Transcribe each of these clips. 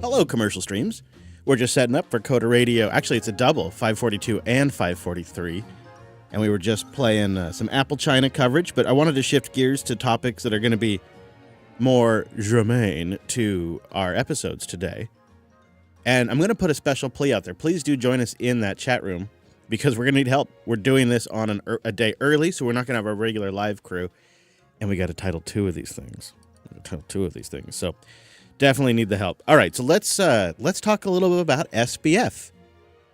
Hello, commercial streams. We're just setting up for Coda Radio. Actually, it's a double, 542 and 543. And we were just playing some Apple China coverage, but I wanted to shift gears to topics that are going to be more germane to our episodes today. And I'm going to put a special plea out there. Please do join us in that chat room because we're going to need help. We're doing this on a day early, so we're not going to have our regular live crew. And we got to title two of these things. So definitely need the help. All right, so let's talk a little bit about SBF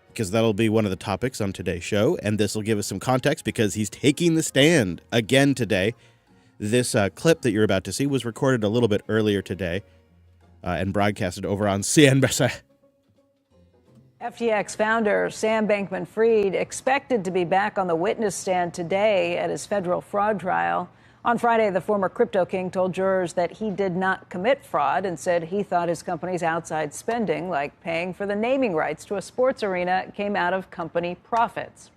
because that'll be one of the topics on today's show, and this will give us some context because he's taking the stand again today. This clip that you're about to see was recorded a little bit earlier today and broadcasted over on CNBC. FTX founder Sam Bankman-Fried expected to be back on the witness stand today at his federal fraud trial. On Friday, the former crypto king told jurors that he did not commit fraud and said he thought his company's outside spending, like paying for the naming rights to a sports arena, came out of company profits.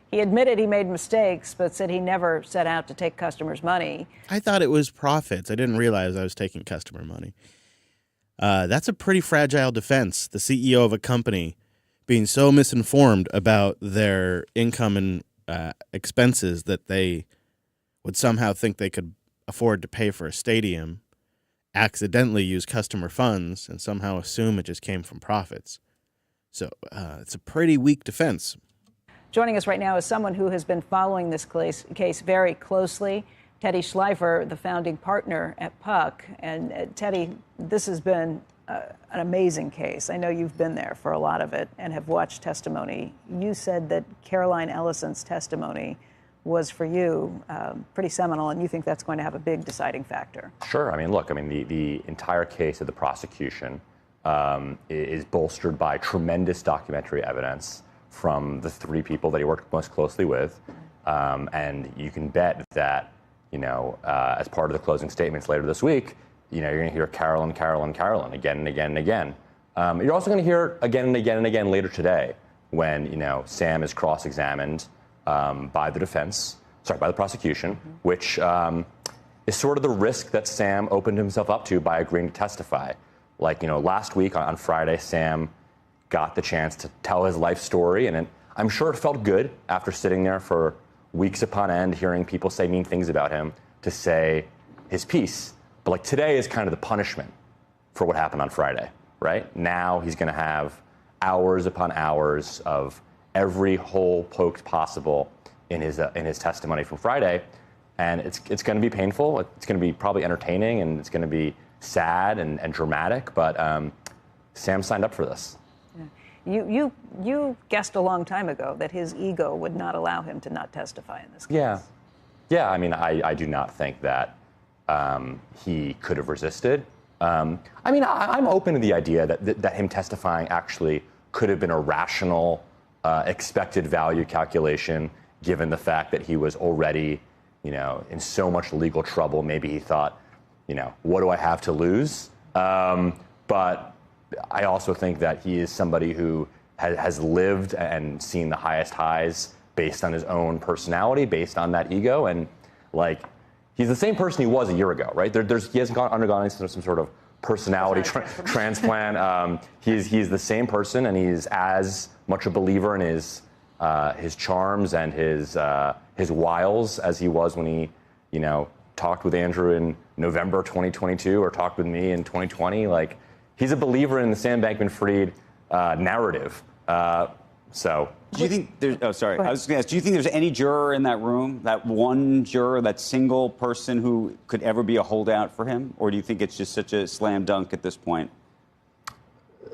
He admitted he made mistakes, but said he never set out to take customers' money. I thought it was profits. I didn't realize I was taking customer money. That's a pretty fragile defense. The CEO of a company being so misinformed about their income and expenses that they would somehow think they could afford to pay for a stadium, accidentally use customer funds, and somehow assume it just came from profits. So it's a pretty weak defense. Joining us right now is someone who has been following this case very closely, Teddy Schleifer, the founding partner at Puck. And Teddy, this has been an amazing case. I know you've been there for a lot of it and have watched testimony. You said that Caroline Ellison's testimony was for you pretty seminal, and you think that's going to have a big deciding factor. Sure. I mean, look, the entire case of the prosecution is bolstered by tremendous documentary evidence from the three people that he worked most closely with. And you can bet that, as part of the closing statements later this week, you're going to hear Carolyn again and again and again. You're also going to hear again and again and again later today when, Sam is cross-examined by the prosecution, which is sort of the risk that Sam opened himself up to by agreeing to testify. Like, last week on Friday, Sam got the chance to tell his life story, and I'm sure it felt good after sitting there for weeks upon end, hearing people say mean things about him, to say his piece. But like today is kind of the punishment for what happened on Friday, right? Now he's going to have hours upon hours of every hole poked possible in his testimony from Friday, and it's going to be painful. It's going to be probably entertaining, and it's going to be sad and dramatic. But Sam signed up for this. Yeah. You guessed a long time ago that his ego would not allow him to not testify in this case. Yeah. I mean, I do not think that he could have resisted. I'm open to the idea that him testifying actually could have been a rational expected value calculation, given the fact that he was already, in so much legal trouble. Maybe he thought, what do I have to lose? But I also think that he is somebody who has lived and seen the highest highs based on his own personality, based on that ego. And he's the same person he was a year ago, right? He hasn't undergone some sort of personality transplant. He's the same person, and he's as much a believer in his charms and his wiles as he was when he, talked with Andrew in November 2022 or talked with me in 2020. He's a believer in the Sam Bankman-Fried narrative. Do you think there's? Oh, sorry. I was just going to ask. Do you think there's any juror in that room, that one juror, that single person who could ever be a holdout for him, or do you think it's just such a slam dunk at this point?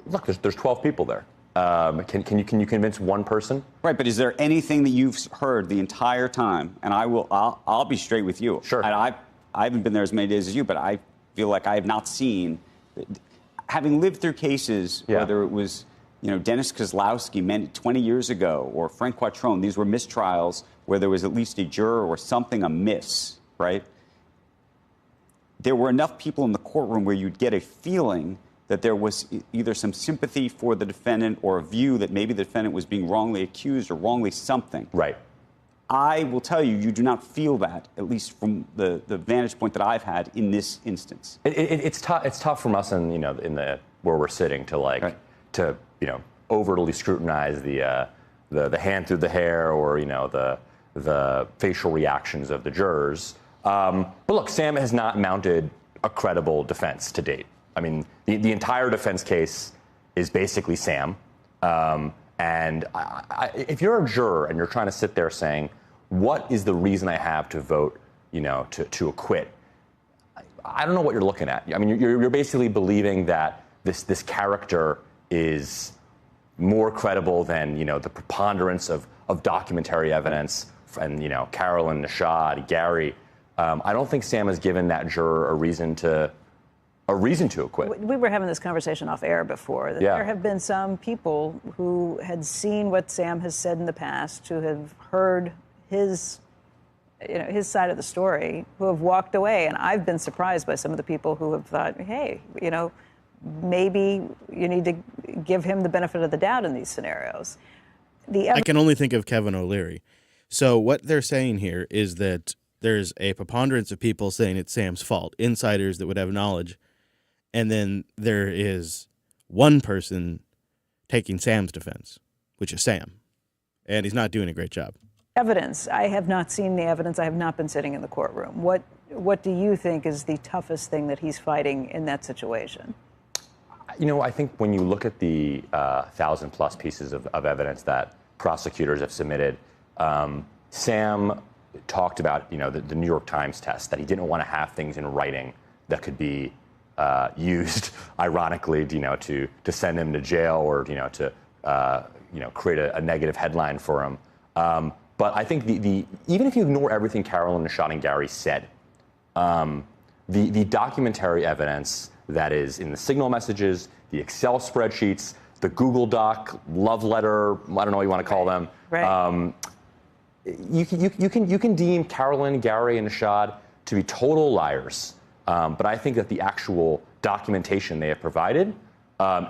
Look, there's 12 people there. Can you convince one person? Right, but is there anything that you've heard the entire time? And I'll be straight with you. Sure. And I haven't been there as many days as you, but I feel like I have not seen, having lived through cases, whether it was, Dennis Kozlowski 20 years ago, or Frank Quattrone, these were mistrials where there was at least a juror or something amiss, right? There were enough people in the courtroom where you'd get a feeling that there was either some sympathy for the defendant or a view that maybe the defendant was being wrongly accused or wrongly something. Right. I will tell you, you do not feel that, at least from the vantage point that I've had in this instance. It's tough from us in the where we're sitting to to overly scrutinize the hand through the hair or the facial reactions of the jurors. But look, Sam has not mounted a credible defense to date. I mean, the entire defense case is basically Sam. And if you're a juror and you're trying to sit there saying, what is the reason I have to vote, to acquit? I don't know what you're looking at. I mean, you're basically believing that this character is more credible than, the preponderance of documentary evidence and, Carolyn, Nishad, Gary. I don't think Sam has given that juror a reason to acquit. We were having this conversation off air before. That There have been some people who had seen what Sam has said in the past, who have heard his side of the story, who have walked away. And I've been surprised by some of the people who have thought, hey, maybe you need to give him the benefit of the doubt in these scenarios. I can only think of Kevin O'Leary. So what they're saying here is that there's a preponderance of people saying it's Sam's fault, insiders that would have knowledge. And then there is one person taking Sam's defense, which is Sam. And he's not doing a great job. Evidence. I have not seen the evidence. I have not been sitting in the courtroom. What do you think is the toughest thing that he's fighting in that situation? I think when you look at the 1,000+ pieces of evidence that prosecutors have submitted, Sam talked about, the New York Times test, that he didn't want to have things in writing that could be used, ironically, to send him to jail or, to create a negative headline for him. But I think even if you ignore everything Carolyn, Nishad, and Gary said, the documentary evidence that is in the signal messages, the Excel spreadsheets, the Google Doc, love letter, I don't know what you want to call them. Right. You can deem Carolyn, Gary, and Nishad to be total liars. But I think that the actual documentation they have provided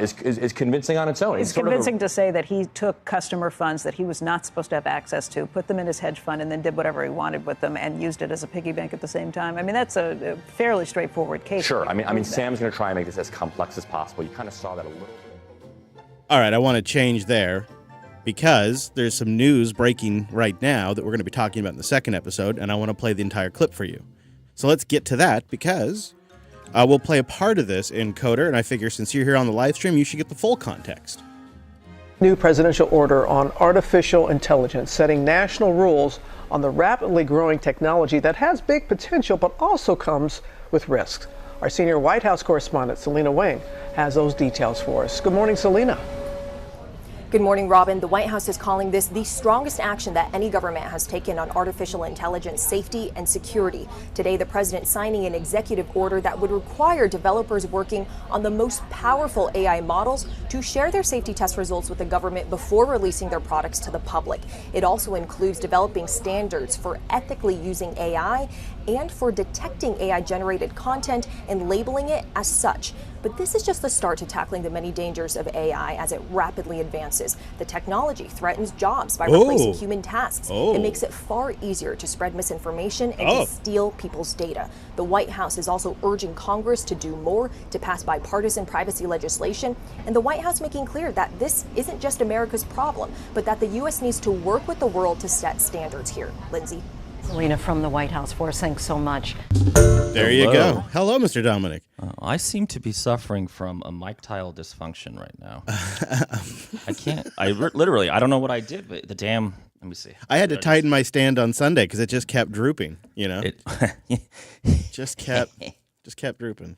is convincing on its own. It's convincing to say that he took customer funds that he was not supposed to have access to, put them in his hedge fund, and then did whatever he wanted with them and used it as a piggy bank at the same time. I mean, that's a fairly straightforward case. Sure. I mean, Sam's going to try and make this as complex as possible. You kind of saw that a little bit. All right, I want to change there because there's some news breaking right now that we're going to be talking about in the second episode, and I want to play the entire clip for you. So let's get to that because we'll play a part of this in Coder, and I figure since you're here on the live stream, you should get the full context. New presidential order on artificial intelligence setting national rules on the rapidly growing technology that has big potential but also comes with risks. Our senior White House correspondent, Selena Wang, has those details for us. Good morning, Selena. Good morning, Robin. The White House is calling this the strongest action that any government has taken on artificial intelligence safety and security. Today, the president signing an executive order that would require developers working on the most powerful AI models to share their safety test results with the government before releasing their products to the public. It also includes developing standards for ethically using AI and for detecting AI-generated content and labeling it as such. But this is just the start to tackling the many dangers of AI as it rapidly advances. The technology threatens jobs by replacing human tasks. It makes it far easier to spread misinformation and to steal people's data. The White House is also urging Congress to do more to pass bipartisan privacy legislation. And the White House making clear that this isn't just America's problem, but that the U.S. needs to work with the world to set standards here. Lindsay. Selena from the White House for us. Thanks so much. There you go. Hello, Mr. Dominic. I seem to be suffering from a mic tile dysfunction right now. I can't. Literally, I don't know what I did, but the damn. Let me see. I had to tighten my stand on Sunday because it just kept drooping. Just kept drooping.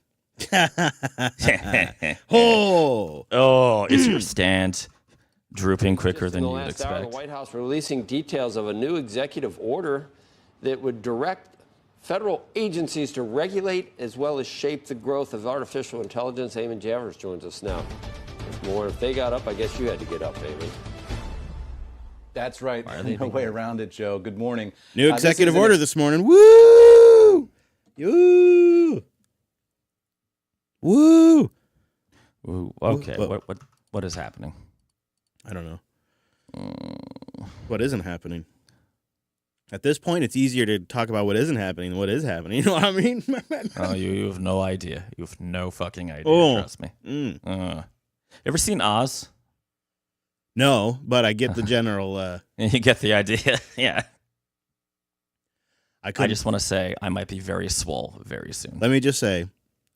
Is your stand drooping quicker than you'd expect? The White House releasing details of a new executive order that would direct federal agencies to regulate as well as shape the growth of artificial intelligence. Eamon Javers joins us now. There's more. If they got up, I guess you had to get up, Eamon. That's right. No way around it, Joe. Good morning. New executive order this morning. Woo! Woo! Woo! Ooh, okay. What is happening? I don't know. What isn't happening? At this point, it's easier to talk about what isn't happening than what is happening. You know what I mean? Oh, you have no idea. You have no fucking idea. Oh. Trust me. Ever seen Oz? No, but I get the general. You get the idea. Yeah. I just want to say I might be very swole very soon. Let me just say,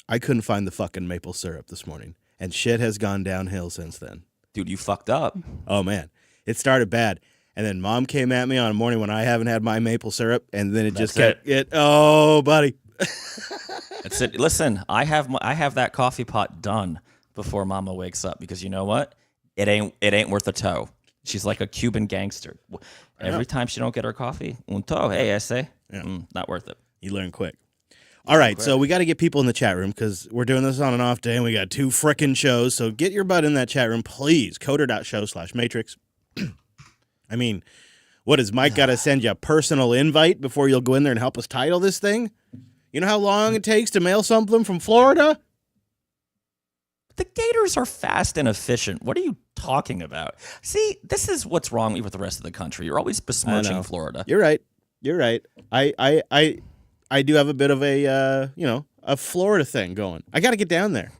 I couldn't find the fucking maple syrup this morning, and shit has gone downhill since then. Dude, you fucked up. Oh, man. It started bad. And then Mom came at me on a morning when I haven't had my maple syrup, and then it just kept it. Oh, buddy. That's it. Listen, I have that coffee pot done before Mama wakes up because you know what? It ain't worth a toe. She's like a Cuban gangster. Every time she don't get her coffee, un toe, hey, ese, not worth it. You learn quick. All right, so we got to get people in the chat room because we're doing this on an off day, and we got 2 frickin' shows. So get your butt in that chat room, please. Coder.show/matrix. I mean, what, has Mike got to send you a personal invite before you'll go in there and help us title this thing? You know how long it takes to mail something from Florida? The Gators are fast and efficient. What are you talking about? See, this is what's wrong with the rest of the country. You're always besmirching Florida. You're right. I do have a bit of a Florida thing going. I got to get down there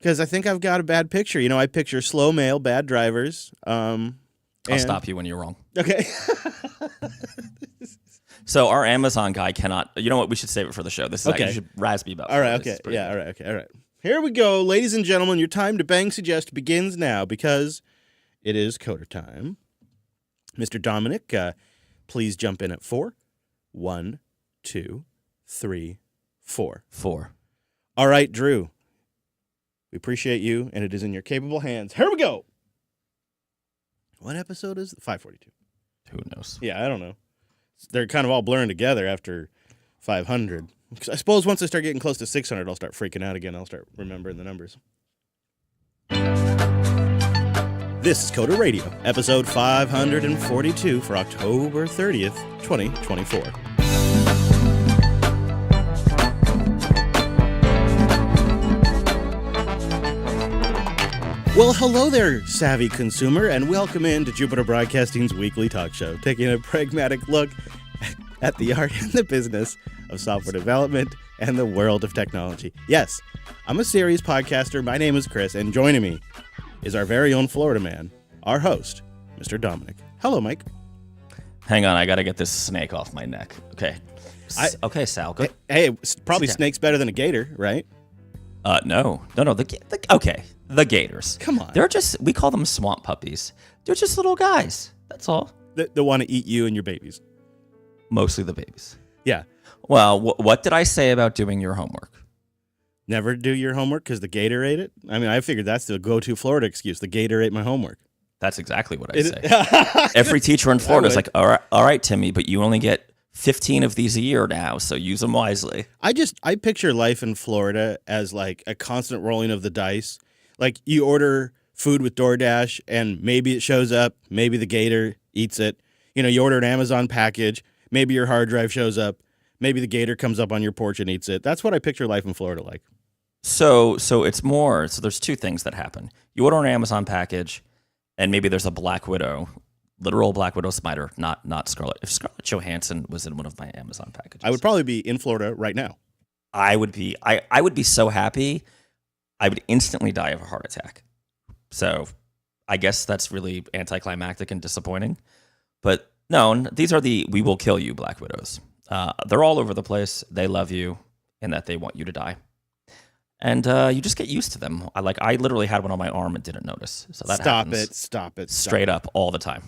because I think I've got a bad picture. I picture slow mail, bad drivers. I'll stop you when you're wrong. Okay. So our Amazon guy cannot. You know what? We should save it for the show. This is okay. You should razz me about. All right. Okay. Yeah. All right. Okay. All right. Here we go, ladies and gentlemen. Your time to bang suggest begins now because it is Coder time. Mr. Dominic, please jump in at 4. 1, 2, 3, 4. 4. All right, Drew. We appreciate you, and it is in your capable hands. Here we go. What episode is it? 542. Who knows? Yeah, I don't know. They're kind of all blurring together after 500. I suppose once I start getting close to 600, I'll start freaking out again. I'll start remembering the numbers. This is Coder Radio, episode 542 for October 30th, 2024. Well, hello there, savvy consumer, and welcome in to Jupiter Broadcasting's weekly talk show, taking a pragmatic look at the art and the business of software development and the world of technology. Yes, I'm a serious podcaster. My name is Chris, and joining me is our very own Florida man, our host, Mr. Dominic. Hello, Mike. Hang on, I got to get this snake off my neck. Okay. Okay, Sal. Go. Hey, probably snake's better than a gator, right? No. The gators. Come on. We call them swamp puppies. They're just little guys. That's all. They want to eat you and your babies. Mostly the babies. Yeah. Well, what did I say about doing your homework? Never do your homework because the gator ate it? I mean, I figured that's the go-to Florida excuse. The gator ate my homework. That's exactly what I say. Every teacher in Florida is like, all right, Timmy, but you only get 15 of these a year now, so use them wisely. I picture life in Florida as like a constant rolling of the dice. Like you order food with DoorDash and maybe it shows up, maybe the gator eats it. You order an Amazon package, maybe your hard drive shows up, maybe the gator comes up on your porch and eats it. That's what I picture life in Florida like. So it's more, so there's 2 things that happen. You order an Amazon package and maybe there's a Black Widow, literal Black Widow spider, not Scarlett. If Scarlett Johansson was in one of my Amazon packages, I would probably be in Florida right now. I would be so happy. I would instantly die of a heart attack. So I guess that's really anticlimactic and disappointing. But no, these are the we will kill you Black Widows. They're all over the place. They love you and that they want you to die. And you just get used to them. I literally had one on my arm and didn't notice. So that happens. Stop it. Straight up all the time.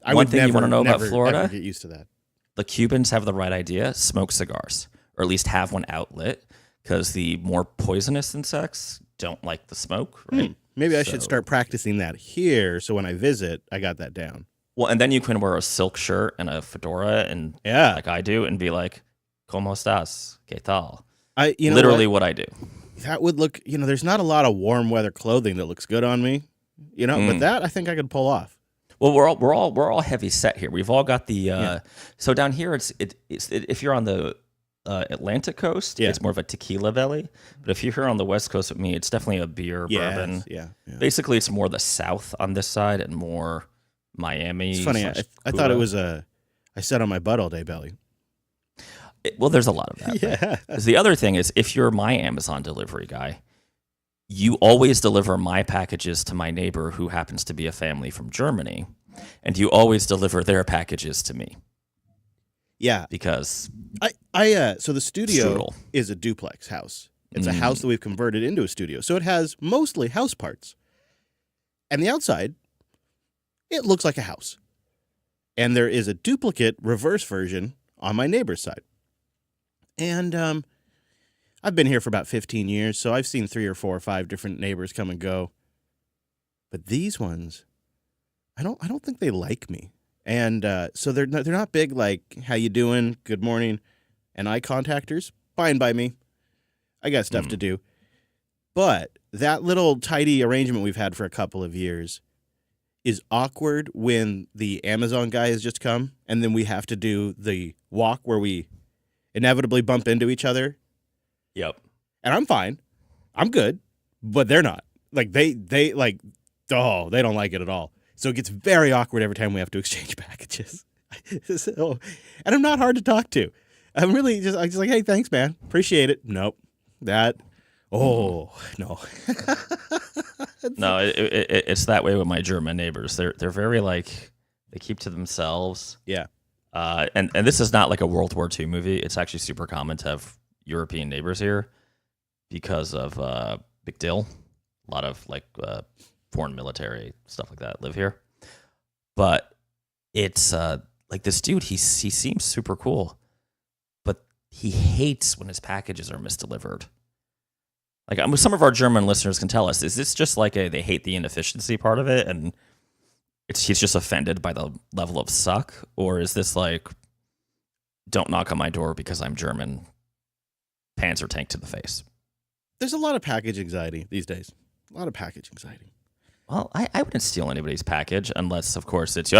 One thing you want to know about Florida? Get used to that. The Cubans have the right idea. Smoke cigars, or at least have one outlit, because the more poisonous insects don't like the smoke. Right? Maybe I should start practicing that here, so when I visit, I got that down. Well, and then you can wear a silk shirt and a fedora, and like I do, and be like, "Cómo estás? ¿Qué tal?" Literally what I do. That would look. There's not a lot of warm weather clothing that looks good on me. But that I think I could pull off. Well, we're all heavy set here. We've all got the. So down here, it's if you're on the Atlantic coast, it's more of a tequila belly. But if you're here on the West Coast with me, it's definitely a beer, bourbon. Yeah. Basically, it's more the South on this side and more Miami. It's funny. I thought it was I I sat on my butt all day, Belly. Well, there's a lot of that. Yeah. Right? The other thing is, if you're my Amazon delivery guy, you always deliver my packages to my neighbor who happens to be a family from Germany, and you always deliver their packages to me. Yeah. Because so the studio strudel. is a duplex house. It's a house that we've converted into a studio. So it has mostly house parts. And the outside, it looks like a house. And there is a duplicate reverse version on my neighbor's side. And I've been here for about 15 years, so I've seen 3 or 4 or 5 different neighbors come and go. But these ones, I don't think they like me. And so they're not big like, how you doing, good morning, and eye contactors. Fine by me. I got stuff to do. But that little tidy arrangement we've had for a couple of years is awkward when the Amazon guy has just come, and then we have to do the walk where we inevitably bump into each other. Yep. And I'm fine. I'm good. But they're not. Like, they don't like it at all. So it gets very awkward every time we have to exchange packages. And I'm not hard to talk to. I'm just like, hey, thanks, man. Appreciate it. Nope. No. No, it's that way with my German neighbors. They're very like, they keep to themselves. Yeah. And this is not like a World War II movie. It's actually super common to have European neighbors here because of Big Deal. A lot of like foreign military stuff like that live here. But it's like this dude, he seems super cool, but he hates when his packages are misdelivered. Like, some of our German listeners can tell us, is this just like they hate the inefficiency part of it and he's just offended by the level of suck? Or is this like, don't knock on my door because I'm German, Panzer tank to the face? There's a lot of package anxiety these days. A lot of package anxiety. Well, I wouldn't steal anybody's package unless, of course, it's,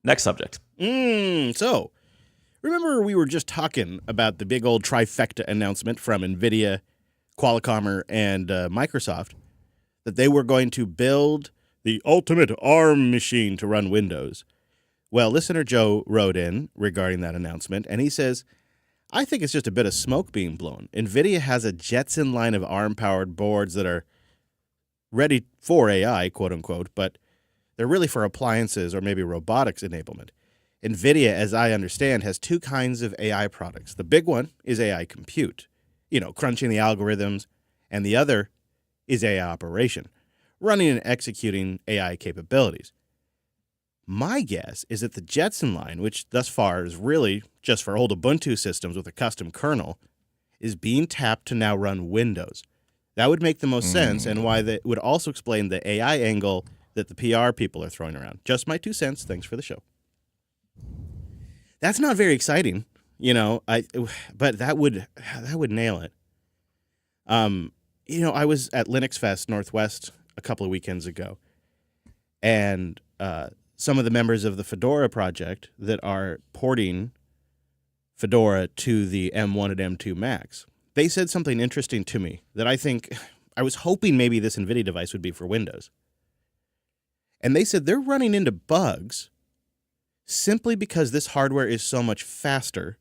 next subject. So, remember we were just talking about the big old trifecta announcement from NVIDIA, Qualcomm, and Microsoft that they were going to build the ultimate ARM machine to run Windows. Well, listener Joe wrote in regarding that announcement, and he says, I think it's just a bit of smoke being blown. NVIDIA has a Jetson line of ARM-powered boards that are ready for AI, quote-unquote, but they're really for appliances or maybe robotics enablement. NVIDIA, as I understand, has 2 kinds of AI products. The big one is AI compute, crunching the algorithms, and the other is AI operation, running and executing AI capabilities. My guess is that the Jetson line, which thus far is really just for old Ubuntu systems with a custom kernel, is being tapped to now run Windows. That would make the most sense, and why that would also explain the AI angle that the PR people are throwing around. Just my 2 cents. Thanks for the show. That's not very exciting, but that would nail it. I was at Linux Fest Northwest a couple of weekends ago, and some of the members of the Fedora project that are porting Fedora to the M1 and M2 Macs, they said something interesting to me that I was hoping maybe this NVIDIA device would be for Windows. And they said they're running into bugs simply because this hardware is so much faster,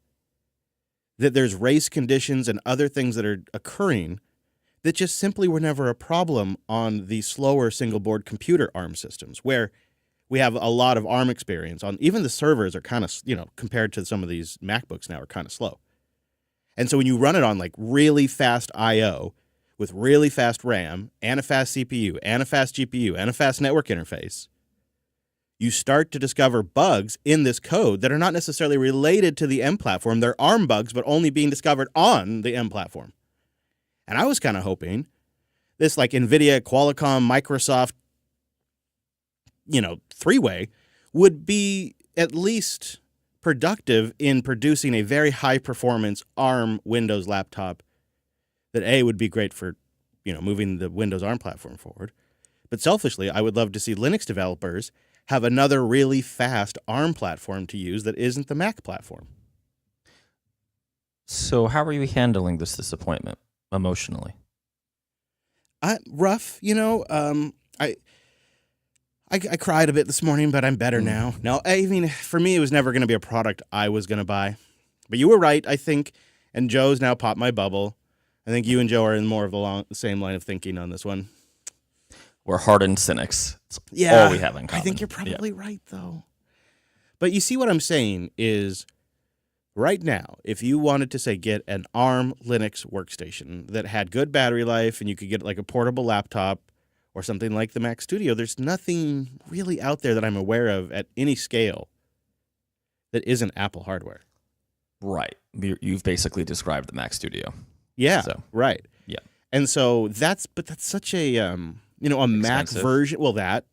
that there's race conditions and other things that are occurring that just simply were never a problem on the slower single-board computer ARM systems, where we have a lot of ARM experience on. Even the servers are kind of, compared to some of these MacBooks now, are kind of slow. And so when you run it on like really fast I/O with really fast RAM and a fast CPU and a fast GPU and a fast network interface, you start to discover bugs in this code that are not necessarily related to the M platform. They're ARM bugs, but only being discovered on the M platform. And I was kind of hoping this like NVIDIA, Qualcomm, Microsoft, 3-way would be at least productive in producing a very high performance ARM Windows laptop that would be great for, moving the Windows ARM platform forward. But selfishly, I would love to see Linux developers have another really fast ARM platform to use that isn't the Mac platform. So how are you handling this disappointment emotionally? Rough, I cried a bit this morning, but I'm better now. No, I mean, for me, it was never going to be a product I was going to buy. But you were right, I think, and Joe's now popped my bubble. I think you and Joe are in more of the same line of thinking on this one. We're hardened cynics. It's Yeah, all we have in common. I think you're probably right, though. But you see what I'm saying is, right now, if you wanted to, say, get an ARM Linux workstation that had good battery life and you could get like a portable laptop or something like the Mac Studio, there's nothing really out there that I'm aware of at any scale that isn't Apple hardware. Right. You've basically described the Mac Studio. Yeah, So, right. yeah. And so that's such a, a Mac Expensive. version. Well, and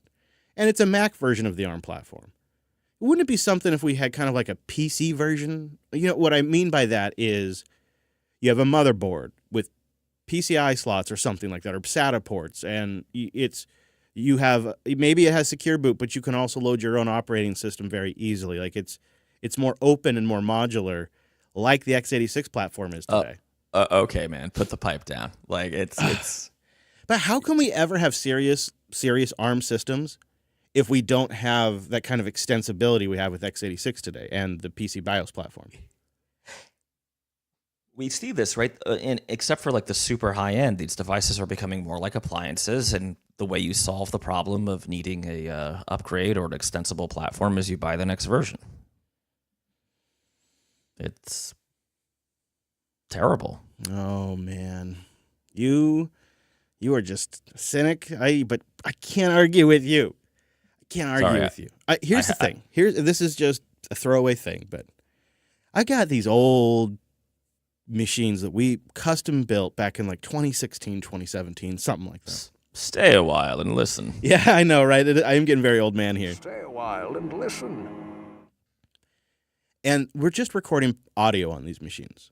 it's a Mac version of the ARM platform. Wouldn't it be something if we had kind of like a PC version? You know, what I mean by that is you have a motherboard with PCI slots or something like that, or SATA ports, and maybe it has secure boot, but you can also load your own operating system very easily. Like it's more open and more modular, like the x86 platform is today. Okay, man, put the pipe down. Like it's. But how can we ever have serious ARM systems if we don't have that kind of extensibility we have with x86 today and the PC BIOS platform? We see this, right? Except for like the super high end, these devices are becoming more like appliances, and the way you solve the problem of needing a upgrade or an extensible platform is you buy the next version. It's terrible. Oh man, you are just a cynic. But I can't argue with you. I can't argue with you. Here's the thing. This is just a throwaway thing, but I got these old machines that we custom built back in like 2016, 2017, something like that. Stay a while and listen. Yeah, I know, right? I am getting very old man here. Stay a while and listen. And we're just recording audio on these machines.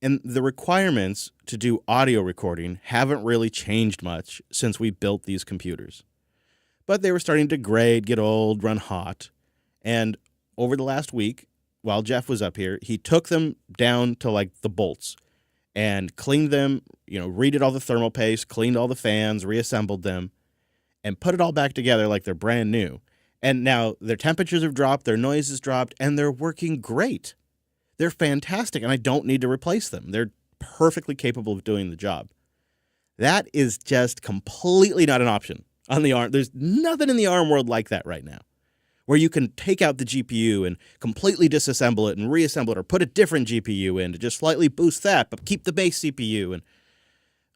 And the requirements to do audio recording haven't really changed much since we built these computers. But they were starting to degrade, get old, run hot. And over the last week, while Jeff was up here, he took them down to like the bolts and cleaned them, redid all the thermal paste, cleaned all the fans, reassembled them, and put it all back together like they're brand new. And now their temperatures have dropped, their noise has dropped, and they're working great. They're fantastic, and I don't need to replace them. They're perfectly capable of doing the job. That is just completely not an option on the ARM. There's nothing in the ARM world like that right now, where you can take out the GPU and completely disassemble it and reassemble it, or put a different GPU in to just slightly boost that, but keep the base CPU. And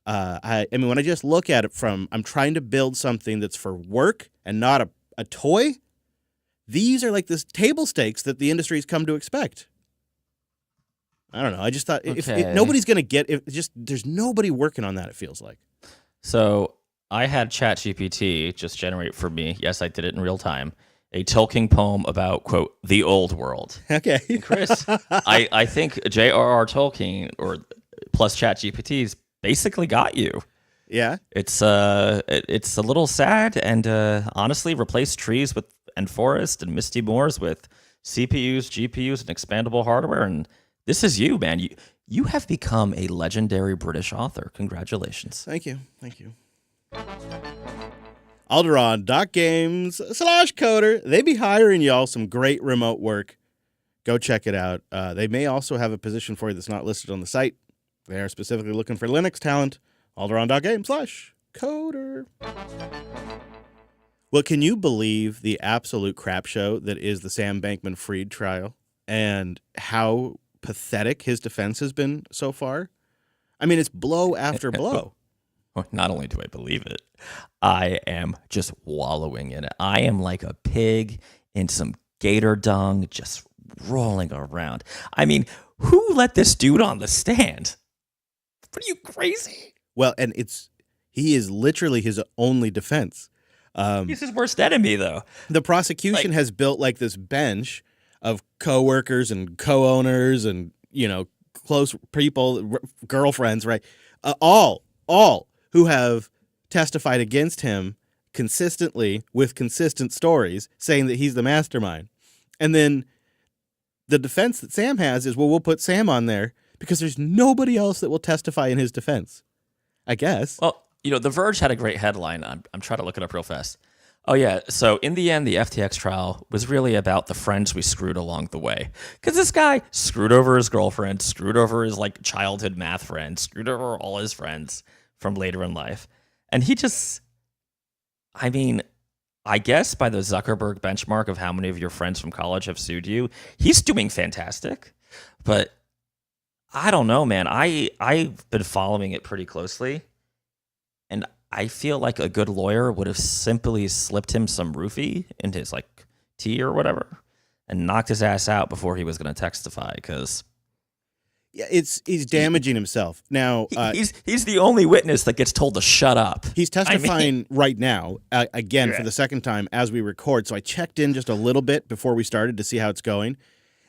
I mean, when I just look at it from, I'm trying to build something that's for work and not a toy, these are like this table stakes that the industry's come to expect. I don't know. I just thought if nobody's going to get it, there's nobody working on that, it feels like. So I had ChatGPT just generate for me, yes, I did it in real time, a Tolkien poem about, quote, the old world. Okay. And Chris, I think J.R.R. Tolkien or plus ChatGPT's basically got you. Yeah. It's a little sad, and honestly, replace trees and forest and misty moors with CPUs, GPUs, and expandable hardware, and this is you, man. You have become a legendary British author. Congratulations. Thank you. Alderon.games/coder. They be hiring y'all some great remote work. Go check it out. They may also have a position for you that's not listed on the site. They are specifically looking for Linux talent. Alderon.games/coder. Well, can you believe the absolute crap show that is the Sam Bankman-Fried trial and how pathetic his defense has been so far? I mean, it's blow after blow. Not only do I believe it, I am just wallowing in it. I am like a pig in some gator dung, just rolling around. I mean, who let this dude on the stand? What are you, crazy? Well, and he is literally his only defense. He's his worst enemy, though. The prosecution has built like this bench of coworkers and co-owners and, close people, girlfriends, right? All who have testified against him consistently with consistent stories saying that he's the mastermind. And then the defense that Sam has is, well, we'll put Sam on there because there's nobody else that will testify in his defense, I guess. Well, The Verge had a great headline. I'm trying to look it up real fast. Oh, yeah. So in the end, the FTX trial was really about the friends we screwed along the way. Because this guy screwed over his girlfriend, screwed over his like childhood math friend, screwed over all his friends from later in life. And he just, I mean, I guess by the Zuckerberg benchmark of how many of your friends from college have sued you, he's doing fantastic. But I don't know, man. I've been following it pretty closely. And I feel like a good lawyer would have simply slipped him some roofie into his like tea or whatever and knocked his ass out before he was going to testify because yeah, he's damaging himself. Now he's the only witness that gets told to shut up. He's testifying right now again for the second time as we record. So I checked in just a little bit before we started to see how it's going.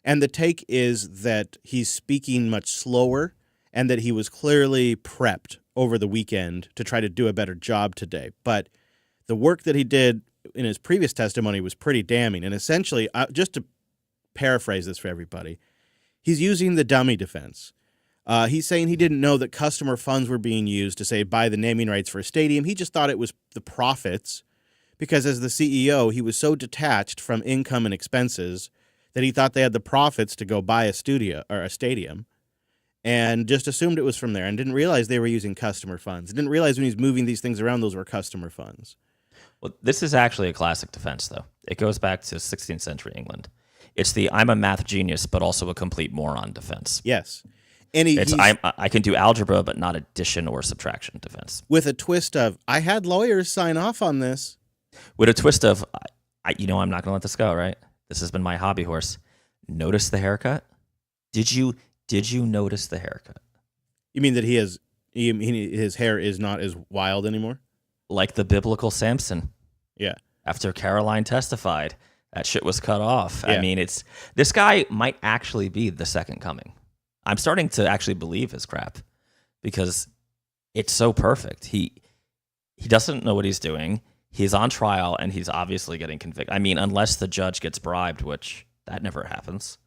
And the take is that he's speaking much slower and that he was clearly prepped over the weekend to try to do a better job today. But the work that he did in his previous testimony was pretty damning. And essentially, just to paraphrase this for everybody, he's using the dummy defense. He's saying he didn't know that customer funds were being used to, say, buy the naming rights for a stadium. He just thought it was the profits because as the CEO, he was so detached from income and expenses that he thought they had the profits to go buy a studio or a stadium. And just assumed it was from there and didn't realize they were using customer funds. Didn't realize when he's moving these things around, those were customer funds. Well, this is actually a classic defense, though. It goes back to 16th century England. It's the I'm a math genius, but also a complete moron defense. Yes. And I can do algebra, but not addition or subtraction defense. With a twist of, I had lawyers sign off on this. With a twist of, I'm not going to let this go, right? This has been my hobby horse. Notice the haircut? Did you notice the haircut? You mean that his hair is not as wild anymore? Like the biblical Samson. Yeah. After Caroline testified, that shit was cut off. Yeah. I mean, this guy might actually be the second coming. I'm starting to actually believe his crap because it's so perfect. He doesn't know what he's doing. He's on trial and he's obviously getting convicted. I mean, unless the judge gets bribed, which that never happens.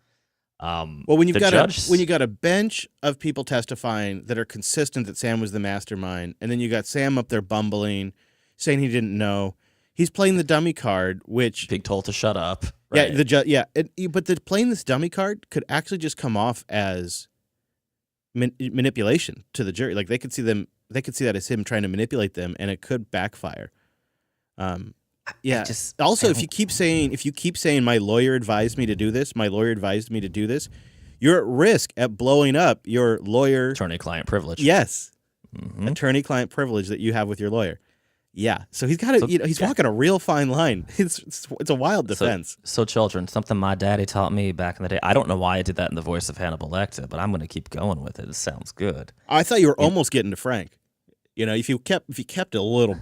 Well, when you've got a bench of people testifying that are consistent that Sam was the mastermind, and then you got Sam up there bumbling, saying he didn't know, he's playing the dummy card, which being told to shut up. Right? But playing this dummy card could actually just come off as manipulation to the jury. Like they could see that as him trying to manipulate them, and it could backfire. If you keep saying my lawyer advised me to do this, you're at risk at blowing up your lawyer attorney-client privilege. Yes. Mm-hmm. Attorney-client privilege that you have with your lawyer. Yeah. So he's got he's walking a real fine line. It's a wild defense. So children, something my daddy taught me back in the day. I don't know why I did that in the voice of Hannibal Lecter, but I'm going to keep going with it. It sounds good. I thought you were almost getting to Frank. If you kept it a little,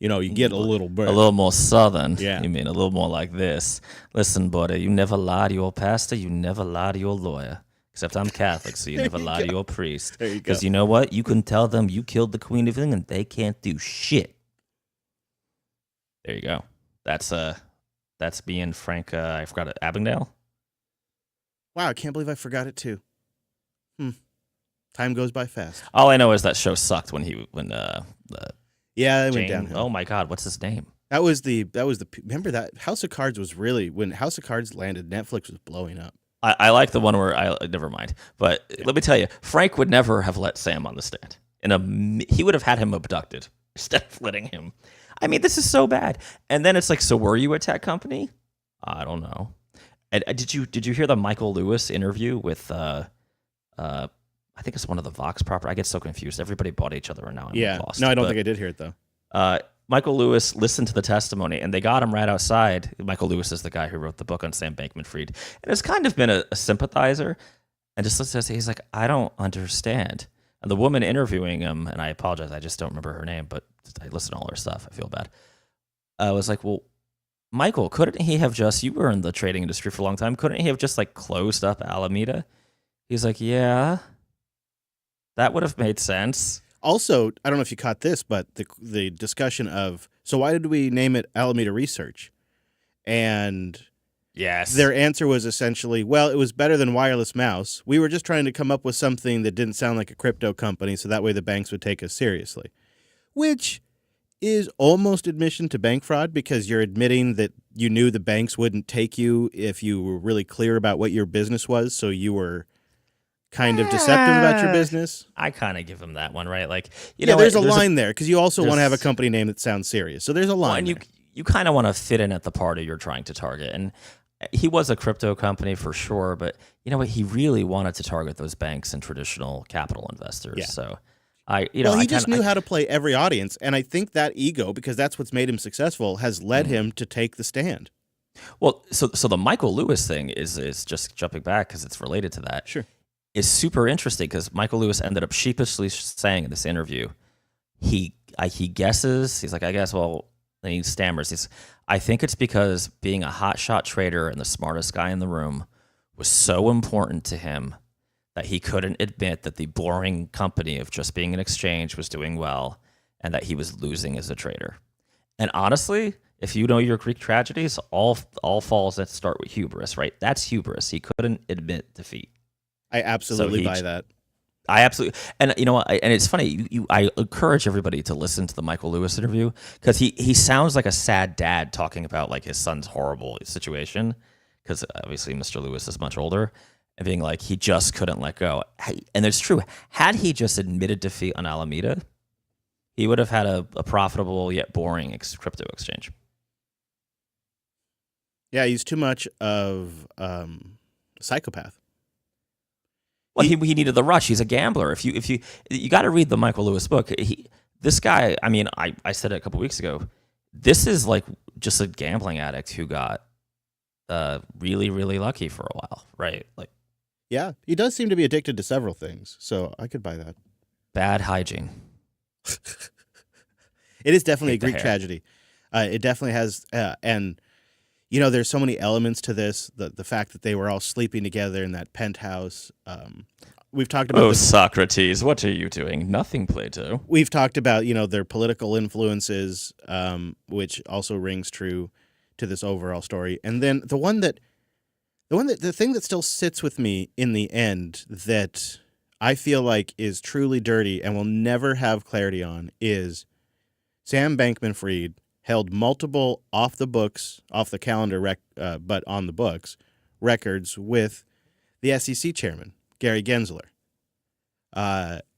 you get a little bit. A little more southern. Yeah. You mean a little more like this. Listen, buddy, you never lie to your pastor. You never lie to your lawyer. Except I'm Catholic, so you never lie to your priest. There you go. Because you know what? You can tell them you killed the Queen of England, and they can't do shit. There you go. That's being Frank, I forgot it, Abagnale? Wow, I can't believe I forgot it too. Time goes by fast. All I know is that show sucked when it went downhill. Oh my God, what's his name? That was the remember that House of Cards was really, when House of Cards landed, Netflix was blowing up. I like the one where never mind. But let me tell you, Frank would never have let Sam on the stand. He would have had him abducted instead of letting him. I mean, this is so bad. And then it's like, so were you a tech company? I don't know. And did you hear the Michael Lewis interview with I think it's one of the Vox proper. I get so confused. Everybody bought each other and now I'm lost. No, I don't think I did hear it though. Michael Lewis listened to the testimony, and they got him right outside. Michael Lewis is the guy who wrote the book on Sam Bankman-Fried, and has kind of been a sympathizer. And just listen to say, he's like, I don't understand. And the woman interviewing him, and I apologize, I just don't remember her name, but I listen to all her stuff. I feel bad. I was like, well, Michael, couldn't he have you were in the trading industry for a long time, couldn't he have just like closed up Alameda? He's like, yeah, that would have made sense. Also, I don't know if you caught this, but the discussion of, so why did we name it Alameda Research? And yes, their answer was essentially, well, it was better than Wireless Mouse. We were just trying to come up with something that didn't sound like a crypto company, so that way the banks would take us seriously. Which is almost admission to bank fraud because you're admitting that you knew the banks wouldn't take you if you were really clear about what your business was, so you were kind of deceptive about your business. I kind of give him that one, right? Like, there's a line there because you also want to have a company name that sounds serious. So there's a line. And you kind of want to fit in at the party you're trying to target. And he was a crypto company for sure, but you know what? He really wanted to target those banks and traditional capital investors. Yeah. So he just knew how to play every audience, and I think that ego, because that's what's made him successful, has led him to take the stand. Well, so the Michael Lewis thing is just jumping back because it's related to that. Sure. Is super interesting because Michael Lewis ended up sheepishly saying in this interview, he guesses, he's like, I guess, well, and he stammers. I think it's because being a hotshot trader and the smartest guy in the room was so important to him that he couldn't admit that the boring company of just being an exchange was doing well and that he was losing as a trader. And honestly, if you know your Greek tragedies, all falls that start with hubris, right? That's hubris. He couldn't admit defeat. I absolutely buy that. I absolutely, and you know what? And it's funny. I encourage everybody to listen to the Michael Lewis interview because he sounds like a sad dad talking about like his son's horrible situation. Because obviously Mr. Lewis is much older, and being like he just couldn't let go. And it's true. Had he just admitted defeat on Alameda, he would have had a profitable yet boring crypto exchange. Yeah, he's too much of a psychopath. Well, he needed the rush. He's a gambler. If you got to read the Michael Lewis book. This guy. I mean, I said it a couple weeks ago. This is like just a gambling addict who got really, really lucky for a while, right? Like, yeah, he does seem to be addicted to several things, so I could buy that. Bad hygiene. It is definitely a Greek tragedy. It definitely has, and there's so many elements to this. The fact that they were all sleeping together in that penthouse. We've talked about Socrates, what are you doing? Nothing, Plato. We've talked about their political influences, which also rings true to this overall story. And then the thing that still sits with me in the end that I feel like is truly dirty and will never have clarity on is Sam Bankman-Fried held multiple off the calendar, but on the books, records with the SEC chairman, Gary Gensler.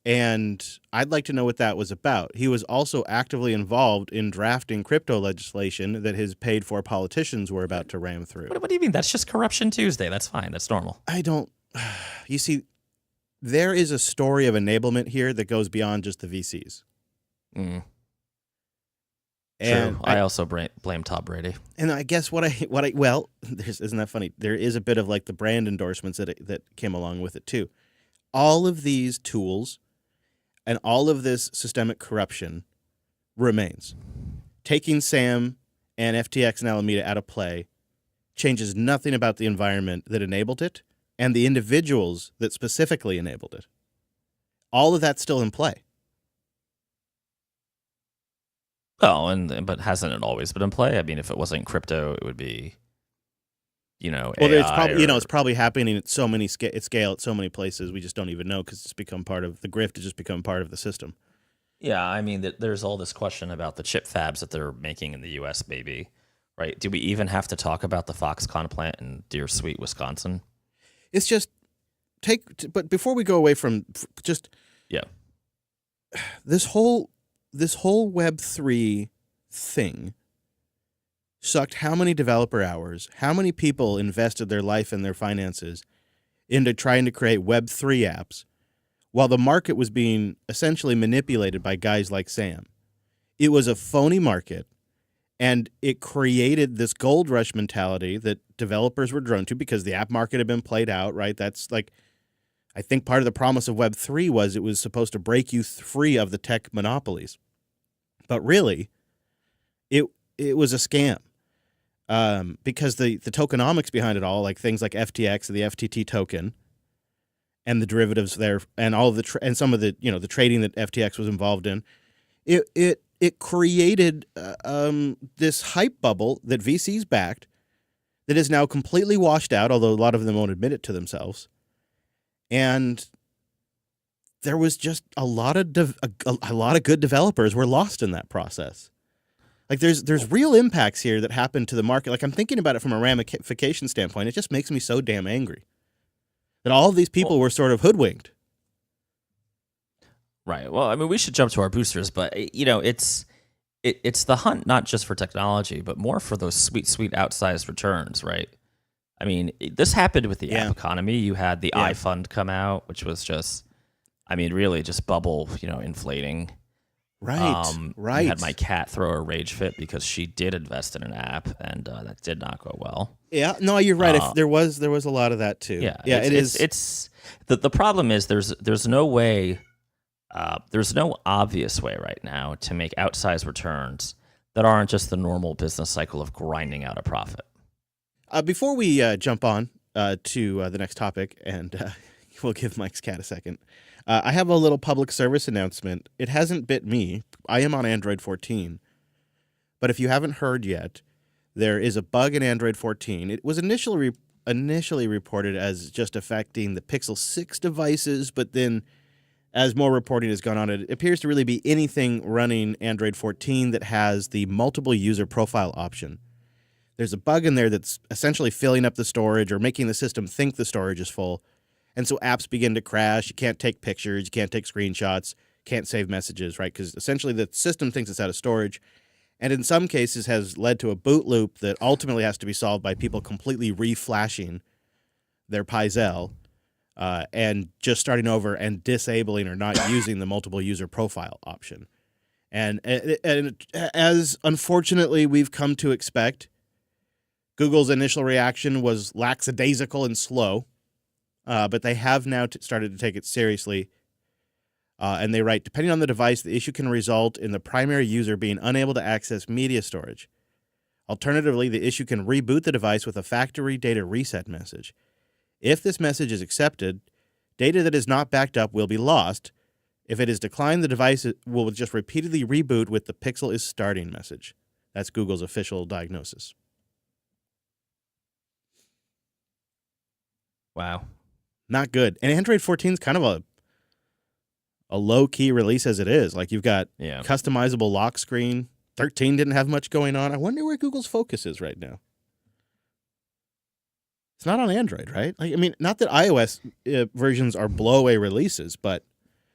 And I'd like to know what that was about. He was also actively involved in drafting crypto legislation that his paid-for politicians were about to ram through. What do you mean? That's just Corruption Tuesday. That's fine. That's normal. You see, there is a story of enablement here that goes beyond just the VCs. Mm. And I also blame Tom Brady. And I guess isn't that funny? There is a bit of like the brand endorsements that came along with it too. All of these tools and all of this systemic corruption remains. Taking Sam and FTX and Alameda out of play changes nothing about the environment that enabled it and the individuals that specifically enabled it. All of that's still in play. Oh, but hasn't it always been in play? I mean, if it wasn't crypto, it would be, Well, AI it's probably it's probably happening at so many scale at so many places we just don't even know because it's become part of the grift. Has just become part of the system. Yeah, I mean, there's all this question about the chip fabs that they're making in the U.S. Maybe, right? Do we even have to talk about the Foxconn plant in Deer Sweet, Wisconsin? It's just but before we go away from this whole Web3 thing sucked how many developer hours, how many people invested their life and their finances into trying to create Web3 apps while the market was being essentially manipulated by guys like Sam. It was a phony market, and it created this gold rush mentality that developers were drawn to because the app market had been played out, right? That's like, I think part of the promise of Web3 was it was supposed to break you free of the tech monopolies. But really, it was a scam because the tokenomics behind it all, like things like FTX and the FTT token and the derivatives there and all of and some of the the trading that FTX was involved in, it created this hype bubble that VCs backed that is now completely washed out, although a lot of them won't admit it to themselves. And there was just a lot of good developers were lost in that process. Like there's real impacts here that happen to the market. Like I'm thinking about it from a ramification standpoint. It just makes me so damn angry that all of these people were sort of hoodwinked. Right. Well, I mean, we should jump to our boosters, but it's the hunt not just for technology, but more for those sweet outsized returns, right? I mean, this happened with the app economy. You had the iFund come out, which was just, I mean, really just bubble, inflating. Right. Right. You had my cat throw a rage fit because she did invest in an app, and that did not go well. Yeah. No, you're right. There was a lot of that too. Yeah. Yeah. It's the problem is there's no way. There's no obvious way right now to make outsized returns that aren't just the normal business cycle of grinding out a profit. Before we jump on to the next topic, and we'll give Mike's cat a second, I have a little public service announcement. It hasn't bit me. I am on Android 14. But if you haven't heard yet, there is a bug in Android 14. It was initially reported as just affecting the Pixel 6 devices, but then as more reporting has gone on, it appears to really be anything running Android 14 that has the multiple user profile option. There's a bug in there that's essentially filling up the storage or making the system think the storage is full. And so apps begin to crash. You can't take pictures. You can't take screenshots. Can't save messages, right? Because essentially the system thinks it's out of storage. And in some cases has led to a boot loop that ultimately has to be solved by people completely reflashing their Pizel and just starting over and disabling or not using the multiple user profile option. And as unfortunately we've come to expect, Google's initial reaction was lackadaisical and slow, but they have now started to take it seriously. And they write, depending on the device, the issue can result in the primary user being unable to access media storage. Alternatively, the issue can reboot the device with a factory data reset message. If this message is accepted, data that is not backed up will be lost. If it is declined, the device will just repeatedly reboot with the Pixel is starting message. That's Google's official diagnosis. Wow. Not good. And Android 14 is kind of a low-key release as it is. Like, you've got customizable lock screen. 13 didn't have much going on. I wonder where Google's focus is right now. It's not on Android, right? Like, I mean, not that iOS versions are blow-away releases, but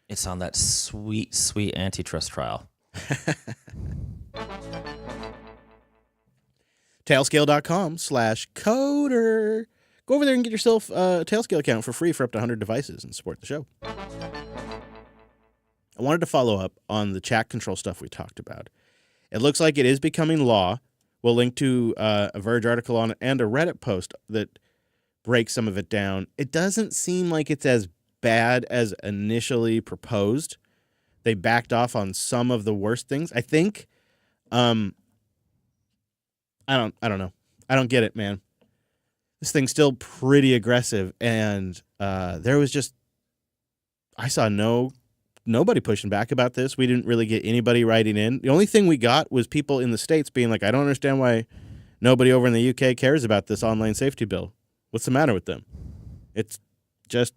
it's on that sweet antitrust trial. Tailscale.com/coder. Go over there and get yourself a Tailscale account for free for up to 100 devices and support the show. I wanted to follow up on the chat control stuff we talked about. It looks like it is becoming law. We'll link to a Verge article on it and a Reddit post that breaks some of it down. It doesn't seem like it's as bad as initially proposed. They backed off on some of the worst things. I think, I don't know. I don't get it, man. This thing's still pretty aggressive, and there was just, I saw nobody pushing back about this. We didn't really get anybody writing in. The only thing we got was people in the States being like, I don't understand why nobody over in the UK cares about this online safety bill. What's the matter with them? It's just,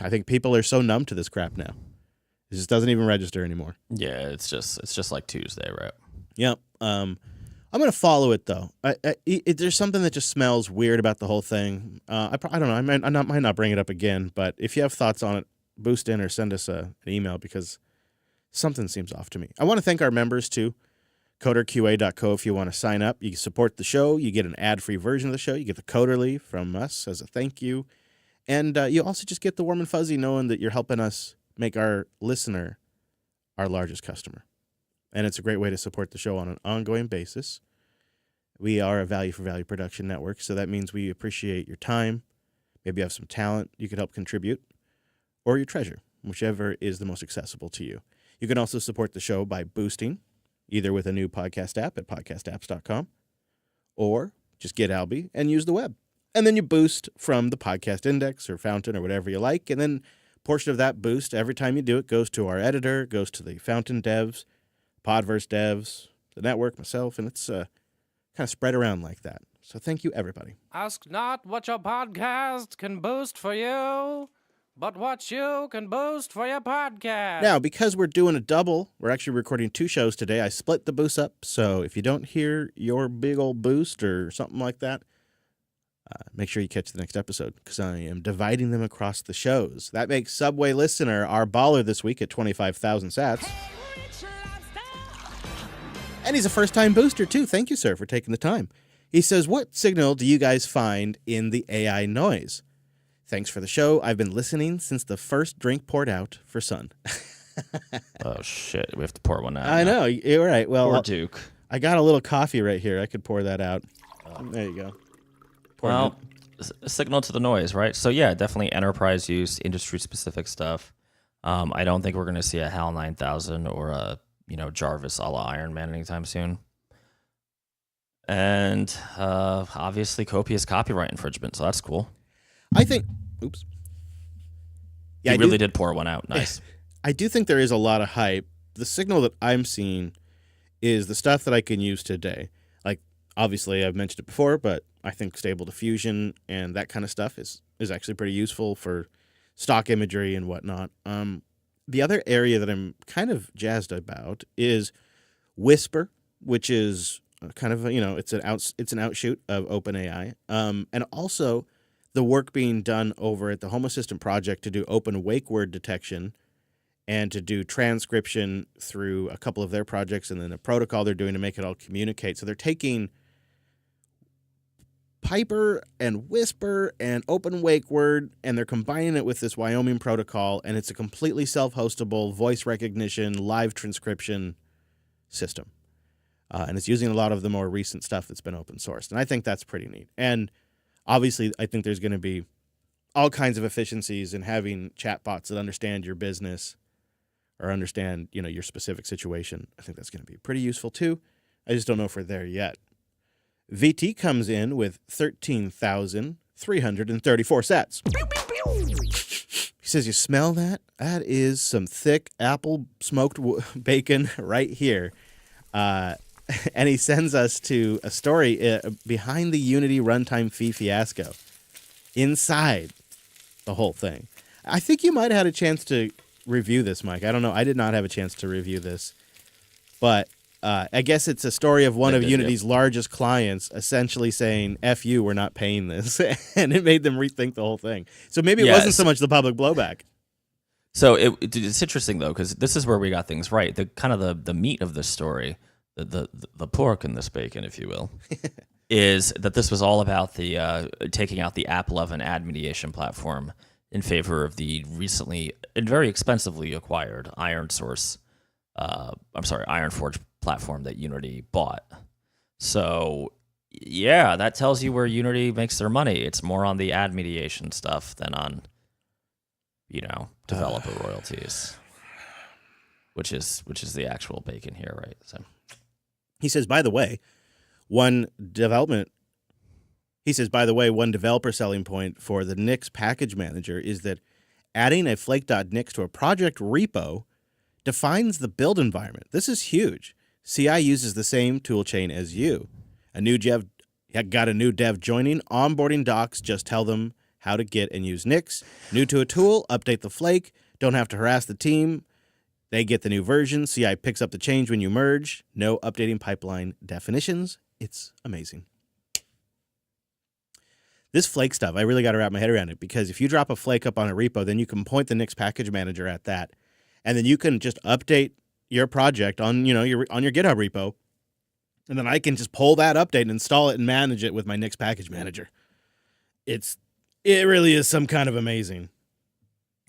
I think people are so numb to this crap now. It just doesn't even register anymore. Yeah, it's just like Tuesday, right? Yep. I'm going to follow it, though. There's something that just smells weird about the whole thing. I don't know. I might not bring it up again, but if you have thoughts on it, boost in or send us an email because something seems off to me. I want to thank our members, too. CoderQA.co if you want to sign up. You support the show. You get an ad-free version of the show. You get the Coderly from us as a thank you. And you also just get the warm and fuzzy knowing that you're helping us make our listener our largest customer. And it's a great way to support the show on an ongoing basis. We are a value-for-value production network, so that means we appreciate your time. Maybe you have some talent you could help contribute, or your treasure, whichever is the most accessible to you. You can also support the show by boosting, either with a new podcast app at podcastapps.com, or just get Alby and use the web. And then you boost from the Podcast Index or Fountain or whatever you like, and then a portion of that boost, every time you do it, goes to our editor, goes to the Fountain devs, Podverse devs, the network, myself, and it's kind of spread around like that. So thank you, everybody. Ask not what your podcast can boost for you. but what you can boost for your podcast. Now, because we're doing a double, we're actually recording 2 shows today. I split the boost up, so if you don't hear your big old boost or something like that, make sure you catch the next episode, because I am dividing them across the shows. That makes Subway Listener our baller this week at 25,000 sats. And he's a first-time booster, too. Thank you, sir, for taking the time. He says, what signal do you guys find in the AI noise? Thanks for the show. I've been listening since the first drink poured out for Sun. Oh, shit. We have to pour one out. I know. You're right. Well, Poor Duke. I got a little coffee right here. I could pour that out. There you go. Well, a signal to the noise, right? So, yeah, definitely enterprise use, industry-specific stuff. I don't think we're going to see a HAL 9000 or a Jarvis a la Iron Man anytime soon. And obviously copious copyright infringement, so that's cool. I think... Oops. Yeah, he really did pour one out. Nice. I do think there is a lot of hype. The signal that I'm seeing is the stuff that I can use today. Like, obviously, I've mentioned it before, but I think Stable Diffusion and that kind of stuff is actually pretty useful for stock imagery and whatnot. The other area that I'm kind of jazzed about is Whisper, which is kind of it's an outshoot of OpenAI, and also the work being done over at the Home Assistant project to do open wake word detection and to do transcription through a couple of their projects, and then a protocol they're doing to make it all communicate. So they're taking Piper and Whisper and Open Wake Word, and they're combining it with this Wyoming protocol, and it's a completely self-hostable voice recognition, live transcription system. And it's using a lot of the more recent stuff that's been open sourced. And I think that's pretty neat. And obviously, I think there's going to be all kinds of efficiencies in having chatbots that understand your business or understand, your specific situation. I think that's going to be pretty useful too. I just don't know if we're there yet. VT comes in with 13,334 sats. He says, you smell that? That is some thick apple smoked bacon right here. And he sends us to a story behind the Unity runtime fee fiasco. Inside the whole thing. I think you might have had a chance to review this, Mike. I don't know. I did not have a chance to review this. But I guess it's a story of one of Unity's largest clients essentially saying, F you, we're not paying this. And it made them rethink the whole thing. So maybe it wasn't so much the public blowback. So it's interesting, though, because this is where we got things right. The kind of the meat of this story, the pork in this bacon, if you will, is that this was all about the taking out the AppLovin ad mediation platform in favor of the recently and very expensively acquired IronForge platform that Unity bought. So, yeah, that tells you where Unity makes their money. It's more on the ad mediation stuff than on, developer royalties, which is the actual bacon here, right? So, he says, by the way, one developer selling point for the Nix package manager is that adding a Flake.Nix to a project repo defines the build environment. This is huge. CI uses the same toolchain as you. Got a new dev joining, onboarding docs, just tell them how to get and use Nix. New to a tool, update the Flake. Don't have to harass the team. They get the new version. CI picks up the change when you merge. No updating pipeline definitions. It's amazing. This Flake stuff, I really got to wrap my head around it, because if you drop a Flake up on a repo, then you can point the Nix package manager at that, and then you can just update your project on your GitHub repo, and then I can just pull that update and install it and manage it with my Nix package manager. It really is some kind of amazing.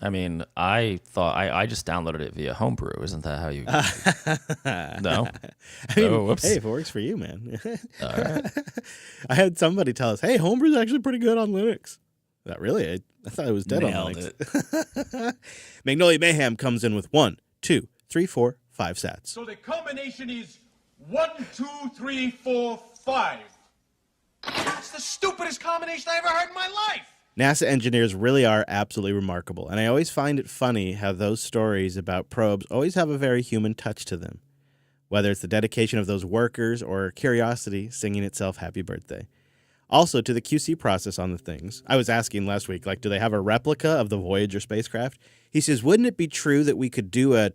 I mean, I thought I just downloaded it via Homebrew. Isn't that how you? No. Whoops. Hey, if it works for you, man. All right. I had somebody tell us, "Hey, Homebrew's actually pretty good on Linux." That really? I thought it was dead on Linux. Magnolia Mayhem comes in with 1, 2, 3, 4, 5 sats. So the combination is 1, 2, 3, 4, 5. That's the stupidest combination I ever heard in my life. NASA engineers really are absolutely remarkable, and I always find it funny how those stories about probes always have a very human touch to them, whether it's the dedication of those workers or curiosity singing itself happy birthday. Also, to the QC process on the things, I was asking last week, like, do they have a replica of the Voyager spacecraft? He says, wouldn't it be true that we could do a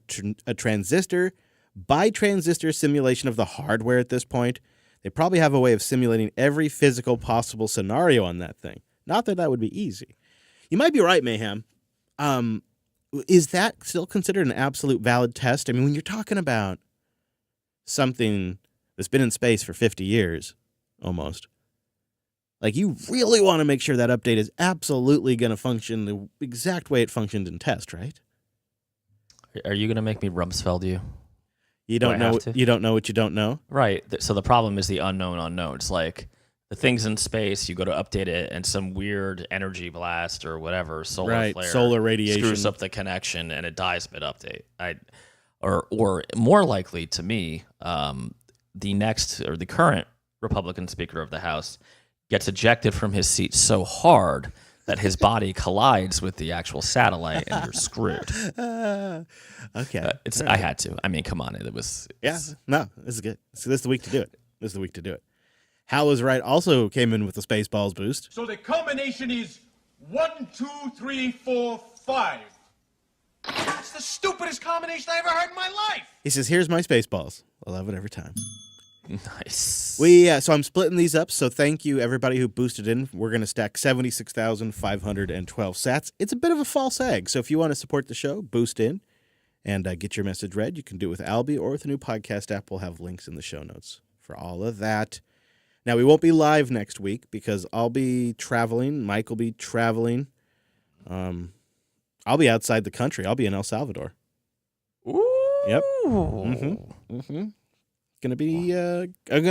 transistor by transistor simulation of the hardware at this point? They probably have a way of simulating every physical possible scenario on that thing. Not that that would be easy. You might be right, Mayhem. Is that still considered an absolute valid test? I mean, when you're talking about something that's been in space for 50 years, almost, like, you really want to make sure that update is absolutely going to function the exact way it functioned in test, right? Are you going to make me Rumsfeld you? You don't know. You don't know what you don't know. Right. So the problem is the unknown unknowns. Like the things in space, you go to update it, and some weird energy blast or whatever solar flare, solar radiation screws up the connection, and it dies mid-update. Or more likely to me, the current Republican Speaker of the House gets ejected from his seat so hard that his body collides with the actual satellite, and you're screwed. Okay. I had to. I mean, come on. No, this is good. So this is the week to do it. Hal was right. Also came in with the Spaceballs boost. So the combination is 1, 2, 3, 4, 5. That's the stupidest combination I ever heard in my life. He says, "Here's my Spaceballs. I love it every time." Nice. So I'm splitting these up. So thank you everybody who boosted in. We're going to stack 76,512 sats. It's a bit of a false egg. So if you want to support the show, boost in and get your message read. You can do it with Albie or with the new podcast app. We'll have links in the show notes for all of that. Now, we won't be live next week because I'll be traveling. Mike will be traveling. I'll be outside the country. I'll be in El Salvador. Ooh. Yep. I'm gonna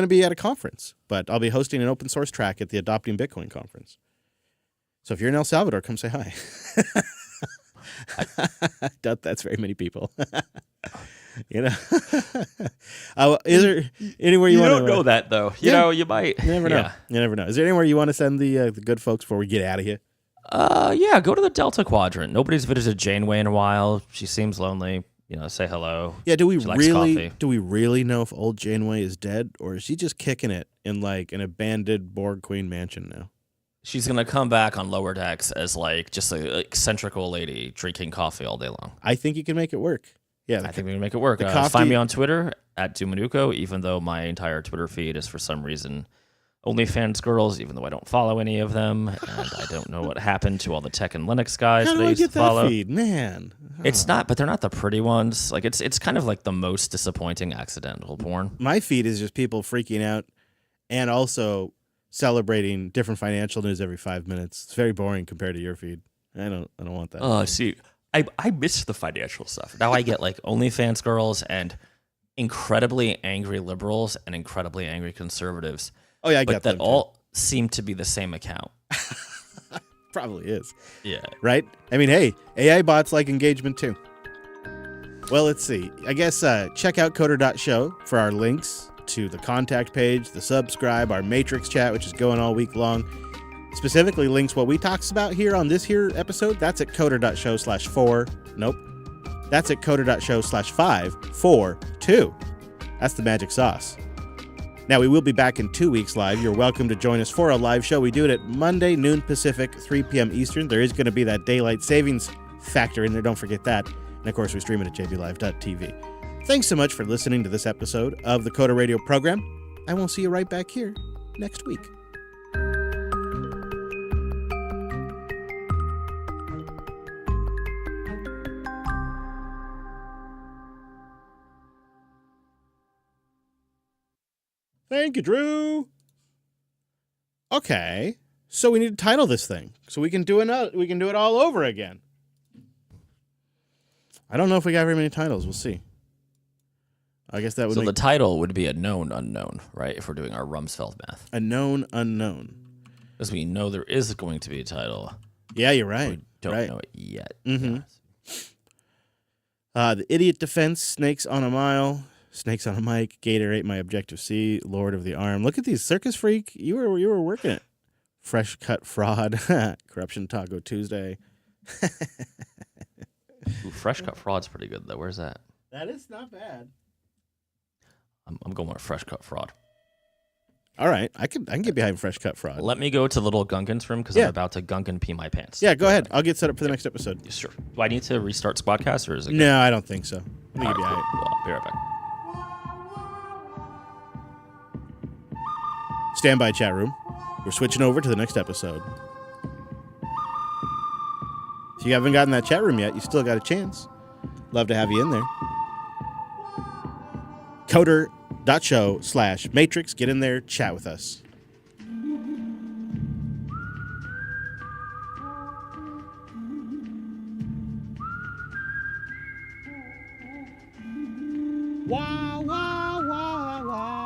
be at a conference, but I'll be hosting an open source track at the Adopting Bitcoin conference. So if you're in El Salvador, come say hi. I doubt that's very many people. You know, is there anywhere you want to? You don't know that though. You know, you might. You never know. Yeah. You never know. Is there anywhere you want to send the good folks before we get out of here? Yeah, go to the Delta Quadrant. Nobody's visited Janeway in a while. She seems lonely. You know, say hello. Yeah, do we She likes coffee. really know if old Janeway is dead, or is she just kicking it in like an abandoned Borg Queen mansion now? She's gonna come back on lower decks as like just an eccentric old lady drinking coffee all day long. I think you can make it work. Yeah, I think we can make it work. Find me on Twitter at Dumanuko, even though my entire Twitter feed is for some reason OnlyFans girls, even though I don't follow any of them, and I don't know what happened to all the tech and Linux guys How that do I I used get to follow. that feed, man? It's not, but they're not the pretty ones. Like it's kind of like the most disappointing accidental porn. My feed is just people freaking out and also celebrating different financial news every 5 minutes. It's very boring compared to your feed. I don't want that. Oh, see, I miss the financial stuff. Now I get like OnlyFans girls and incredibly angry liberals and incredibly angry conservatives. Oh yeah, I but get that them all seem to be the same account. Probably is. Yeah. Right? I mean, hey, AI bots like engagement too. Well, let's see. I guess check out coder.show for our links to the contact page, the subscribe, our Matrix chat, which is going all week long. Specifically links what we talks about here on this here episode. That's at coder.show/4. Nope. That's at coder.show/542. That's the magic sauce. Now, we will be back in 2 weeks live. You're welcome to join us for a live show. We do it at Monday, noon Pacific, 3 p.m. Eastern. There is going to be that daylight savings factor in there. Don't forget that. And, of course, we stream it at jblive.tv. Thanks so much for listening to this episode of the Coder Radio program. I will see you right back here next week. Thank you, Drew. Okay, so we need to title this thing so we can do it all over again. I don't know if we got very many titles. We'll see. I guess that would. So the title would be a known unknown, right? If we're doing our Rumsfeld math. A known unknown. Because we know there is going to be a title. Yeah, you're right. We don't know it yet. Mm-hmm. The Idiot Defense, Snakes on a Mile. Snakes on a Mic, Gator ate my Objective-C, Lord of the Arm. Look at these. Circus Freak, you were working it. Fresh Cut Fraud, Corruption Taco Tuesday. Ooh, Fresh Cut Fraud's pretty good, though. Where's that? That is not bad. I'm going with Fresh Cut Fraud. All right, I can get behind fresh cut fraud. Let me go to little Gungan's room because Yeah. I'm about to Gungan pee my pants. Yeah, go ahead. I'll get set up for the next episode. Sure. Do I need to restart Squadcast or is it? No, I don't think so. I think you'll be all right. Well, I'll be right back. Stand by, chat room. We're switching over to the next episode. If you haven't gotten that chat room yet, you still got a chance. Love to have you in there. Coder.show/Matrix. Get in there, chat with us. Wah, wah, wah, wah.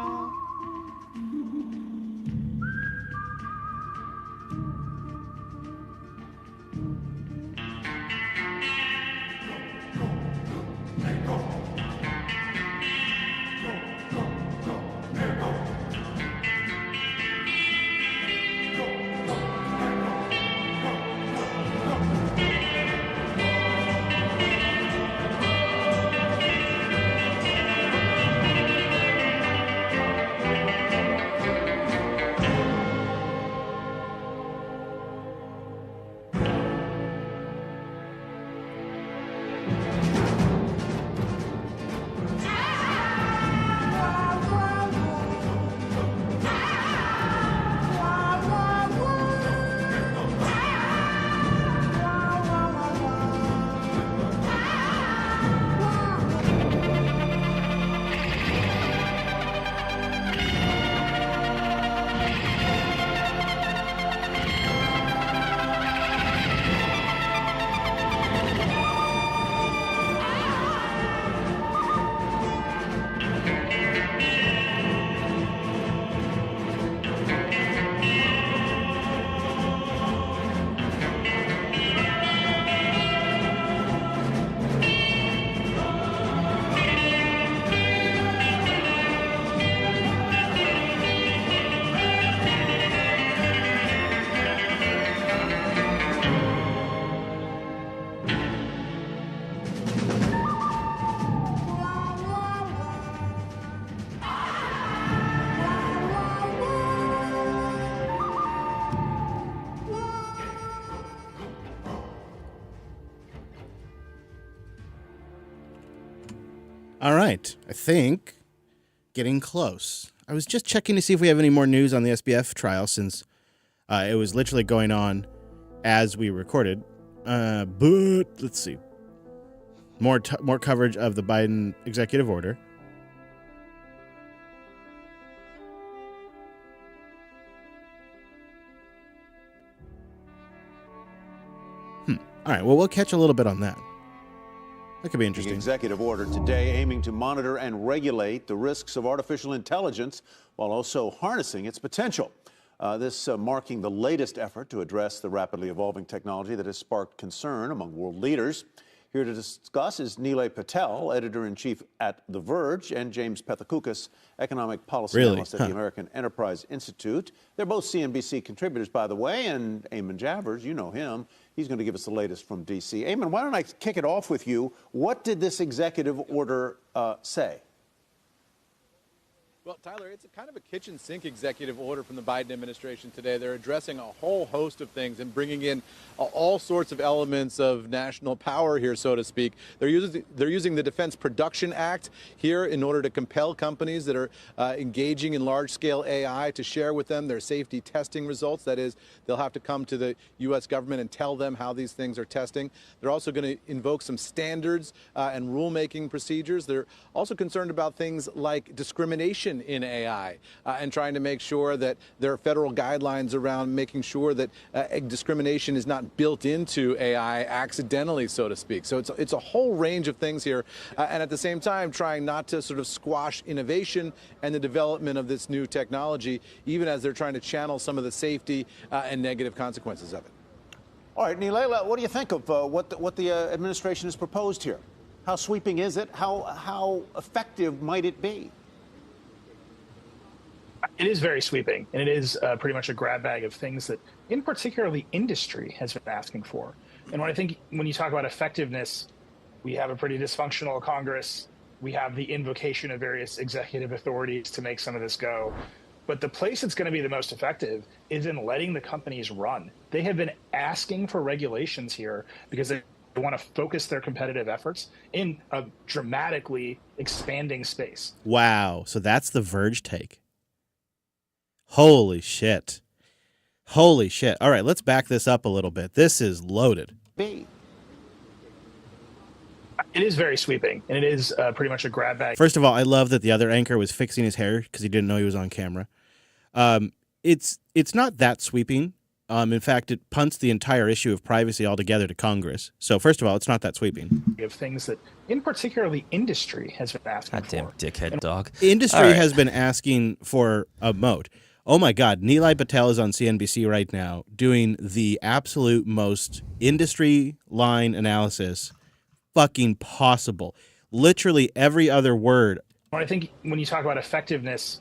All right. I think getting close. I was just checking to see if we have any more news on the SBF trial since it was literally going on as we recorded. But let's see. More coverage of the Biden executive order. All right. Well, we'll catch a little bit on that. That could be interesting. The executive order today aiming to monitor and regulate the risks of artificial intelligence while also harnessing its potential. This marking the latest effort to address the rapidly evolving technology that has sparked concern among world leaders. Here to discuss is Nilay Patel, editor-in-chief at The Verge, and James Pethokoukis, economic policy analyst at the American Enterprise Institute. They're both CNBC contributors, by the way, and Eamon Javers, you know him. He's going to give us the latest from D.C. Eamon, why don't I kick it off with you? What did this executive order say? Well, Tyler, it's a kind of a kitchen sink executive order from the Biden administration today. They're addressing a whole host of things and bringing in all sorts of elements of national power here, so to speak. They're using the Defense Production Act here in order to compel companies that are engaging in large-scale AI to share with them their safety testing results. That is, they'll have to come to the U.S. government and tell them how these things are testing. They're also going to invoke some standards and rulemaking procedures. They're also concerned about things like discrimination in AI and trying to make sure that there are federal guidelines around making sure that discrimination is not built into AI accidentally, so to speak. So it's a whole range of things here, and at the same time trying not to sort of squash innovation and the development of this new technology, even as they're trying to channel some of the safety and negative consequences of it. All right, Nilay, what do you think of what the administration has proposed here? How sweeping is it? How effective might it be? It is very sweeping, and it is pretty much a grab bag of things that, in particular, the industry has been asking for. And when you talk about effectiveness, we have a pretty dysfunctional Congress. We have the invocation of various executive authorities to make some of this go. But the place that's going to be the most effective is in letting the companies run. They have been asking for regulations here because they want to focus their competitive efforts in a dramatically expanding space. Wow. So that's the Verge take. Holy shit. Holy shit. All right, let's back this up a little bit. This is loaded. It is very sweeping, and it is pretty much a grab bag. First of all, I love that the other anchor was fixing his hair because he didn't know he was on camera. It's not that sweeping. In fact, it punts the entire issue of privacy altogether to Congress. So first of all, it's not that sweeping. Of things that, in particular, the industry has been asking for. Goddamn dickhead dog. Industry has been asking for a moat. Oh my God, Nilay Patel is on CNBC right now doing the absolute most industry line analysis fucking possible. Literally every other word. I think when you talk about effectiveness,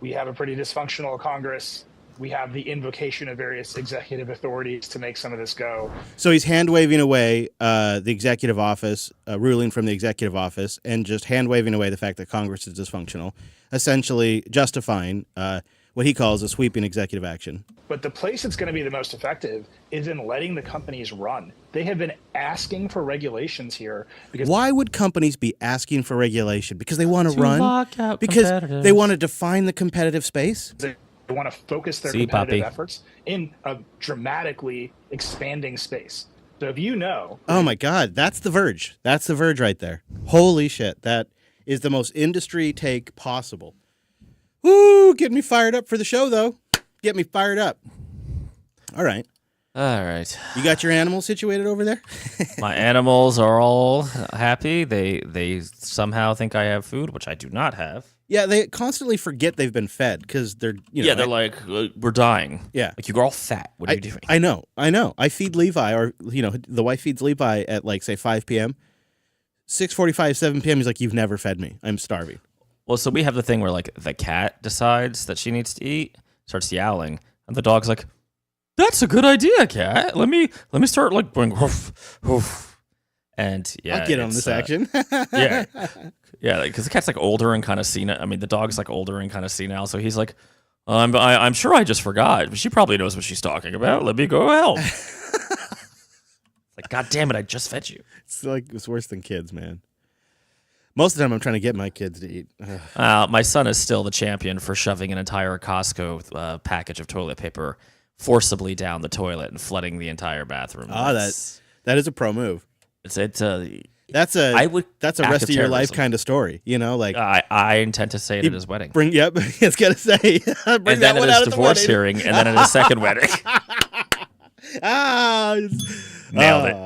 we have a pretty dysfunctional Congress. We have the invocation of various executive authorities to make some of this go. So he's hand-waving away the executive office, ruling from the executive office, and just hand-waving away the fact that Congress is dysfunctional, essentially justifying what he calls a sweeping executive action. But the place that's going to be the most effective is in letting the companies run. They have been asking for regulations here because why would companies be asking for regulation? Because they want to run? Lock out because competitors. they want to define the competitive space? They want to focus their competitive efforts in a dramatically expanding space. So if you know... Oh my God, that's the Verge. That's the Verge right there. Holy shit. That is the most industry take possible. Woo, get me fired up for the show, though. Get me fired up. All right. All right. You got your animals situated over there? My animals are all happy. They somehow think I have food, which I do not have. Yeah, they constantly forget they've been fed because they're, they're like, we're dying. Yeah. Like, you're all fat. What are you doing? I know. I feed Levi, or, the wife feeds Levi at, like, say, 5 p.m. 6:45, 7 p.m., he's like, you've never fed me. I'm starving. Well, so we have the thing where, like, the cat decides that she needs to eat, starts yowling, and the dog's like, that's a good idea, cat. Let me start, like, going, woof, woof. And, yeah. I'll get on this action. Yeah. Yeah, because the cat's, like, older and kind of senile. I mean, the dog's, like, older and kind of senile, so he's like, I'm sure I just forgot, but she probably knows what she's talking about. Let me go help. Like, God damn it, I just fed you. It's worse than kids, man. Most of the time, I'm trying to get my kids to eat. My son is still the champion for shoving an entire Costco package of toilet paper forcibly down the toilet and flooding the entire bathroom. That is a pro move. That's a rest of your life kind of story. Like I intend to say it at his wedding. Yep, I was gonna say. And then at his divorce hearing, and then at his second wedding. Nailed it.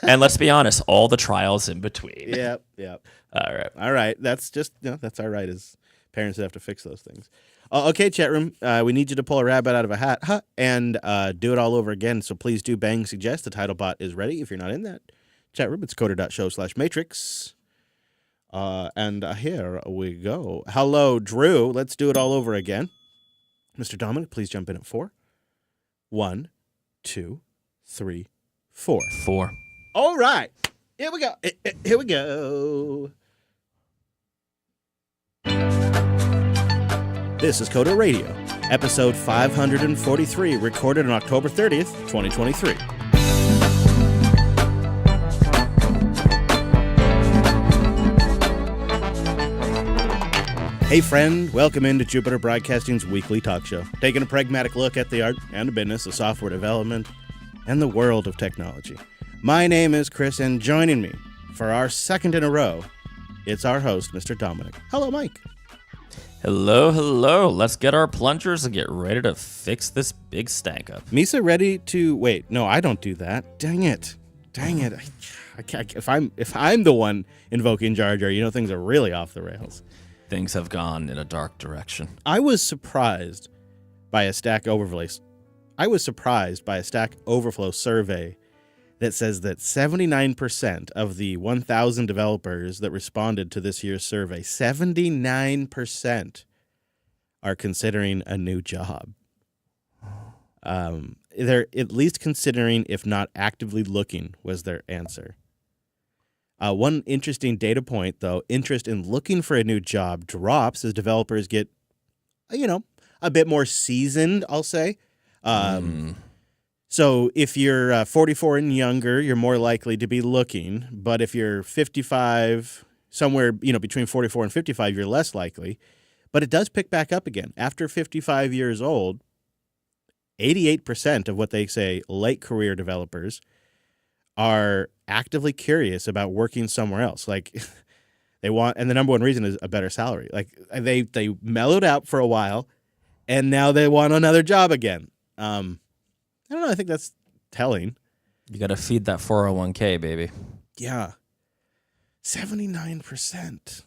And let's be honest, all the trials in between. Yep. All right. That's just, that's our right as parents that have to fix those things. Okay, chat room. We need you to pull a rabbit out of a hat and do it all over again. So please do bang suggest. The title bot is ready. If you're not in that chat room, it's coder.show/matrix. And here we go. Hello, Drew. Let's do it all over again. Mr. Dominic, please jump in at 4. 1, 2, 3, 4. 4. All right. Here we go. Here we go. This is Coder Radio, episode 543, recorded on October 30th, 2023. Hey friend, welcome into Jupiter Broadcasting's weekly talk show, taking a pragmatic look at the art and the business of software development and the world of technology. My name is Chris, and joining me for our second in a row, it's our host, Mr. Dominic. Hello, Mike. Hello. Let's get our plungers and get ready to fix this big stank up. Misa ready to wait? No, I don't do that. Dang it! I can't. If I'm the one invoking Jar Jar, things are really off the rails. Things have gone in a dark direction. I was surprised by a Stack Overflow survey that says that 79% of the 1,000 developers that responded to this year's survey, 79% are considering a new job. They're at least considering, if not actively looking, was their answer. One interesting data point, though, interest in looking for a new job drops as developers get a bit more seasoned, I'll say. So if you're 44 and younger, you're more likely to be looking. But if you're 55, somewhere between 44 and 55, you're less likely. But it does pick back up again. After 55 years old, 88% of what they say late career developers are actively curious about working somewhere else. Like they want, and the number one reason is a better salary. Like they mellowed out for a while, and now they want another job again. I don't know. I think that's telling. You got to feed that 401k, baby. Yeah. 79%.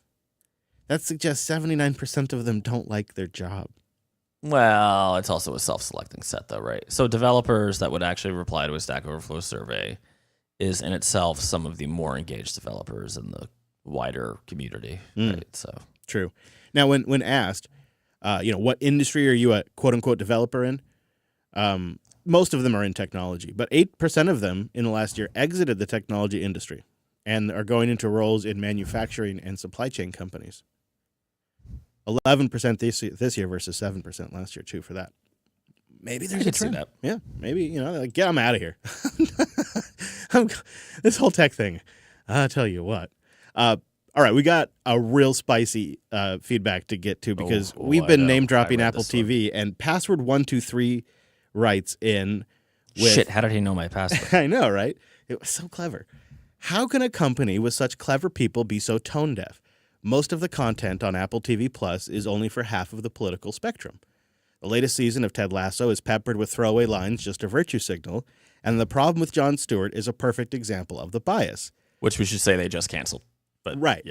That suggests 79% of them don't like their job. Well, it's also a self-selecting set, though, right? So developers that would actually reply to a Stack Overflow survey is in itself some of the more engaged developers in the wider community. Right? So true. Now, when asked, what industry are you a quote-unquote developer in? Most of them are in technology, but 8% of them in the last year exited the technology industry and are going into roles in manufacturing and supply chain companies. 11% this year versus 7% last year, too, for that. Maybe there's a trend. That. Yeah, maybe, get them out of here. This whole tech thing, I'll tell you what. All right, we got a real spicy feedback to get to because we've been name-dropping Apple TV, and Password123 writes in with... Shit, how did he know my password? I know, right? It was so clever. How can a company with such clever people be so tone-deaf? Most of the content on Apple TV Plus is only for half of the political spectrum. The latest season of Ted Lasso is peppered with throwaway lines, just a virtue signal, and the problem with Jon Stewart is a perfect example of the bias. Which we should say they just canceled. But Right.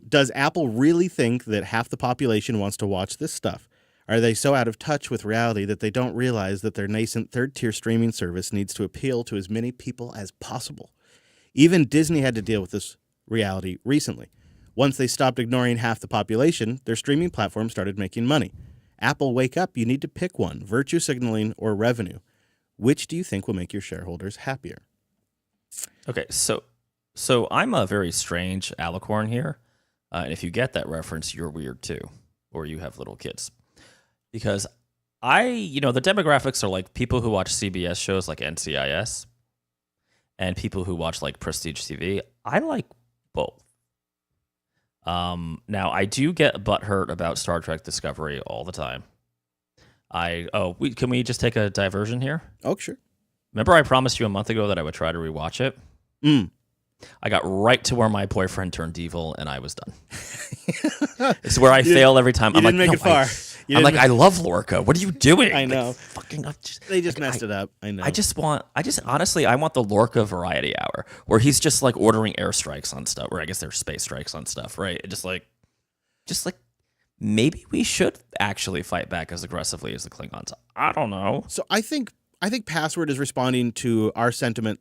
Does Apple really think that half the population wants to watch this stuff? Are they so out of touch with reality that they don't realize that their nascent third-tier streaming service needs to appeal to as many people as possible? Even Disney had to deal with this reality recently. Once they stopped ignoring half the population, their streaming platform started making money. Apple, wake up. You need to pick one, virtue signaling or revenue. Which do you think will make your shareholders happier? Okay, so I'm a very strange alicorn here. And if you get that reference, you're weird too, or you have little kids. Because the demographics are like people who watch CBS shows like NCIS and people who watch like Prestige TV. I like both. Now, I do get butthurt about Star Trek Discovery all the time. Can we just take a diversion here? Oh, sure. Remember I promised you a month ago that I would try to rewatch it? I got right to where my boyfriend turned evil, and I was done. It's where I fail every time. You didn't make it far. I love Lorca. What are you doing? I know. They just messed it up. I know. Honestly, I want the Lorca variety hour where he's just like ordering airstrikes on stuff, or I guess they're space strikes on stuff, right? Just like maybe we should actually fight back as aggressively as the Klingons. I don't know. So I think Password is responding to our sentiment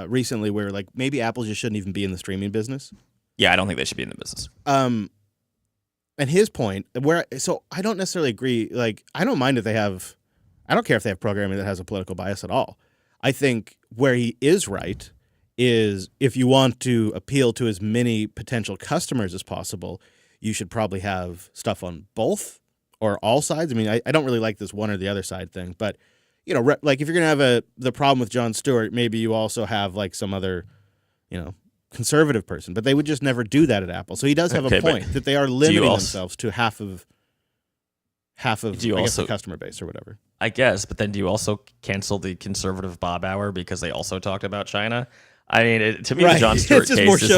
recently where like maybe Apple just shouldn't even be in the streaming business. Yeah, I don't think they should be in the business. And his point, so I don't necessarily agree. Like, I don't mind if I don't care if they have programming that has a political bias at all. I think where he is right is if you want to appeal to as many potential customers as possible, you should probably have stuff on both or all sides. I mean, I don't really like this one or the other side thing, but like if you're going to have the problem with Jon Stewart, maybe you also have like some other, conservative person, but they would just never do that at Apple. So he does have a point that they are limiting themselves to half of the customer base or whatever. I guess, but then do you also cancel the conservative Bob Hour because they also talked about China? I mean, to me, the Jon Stewart case is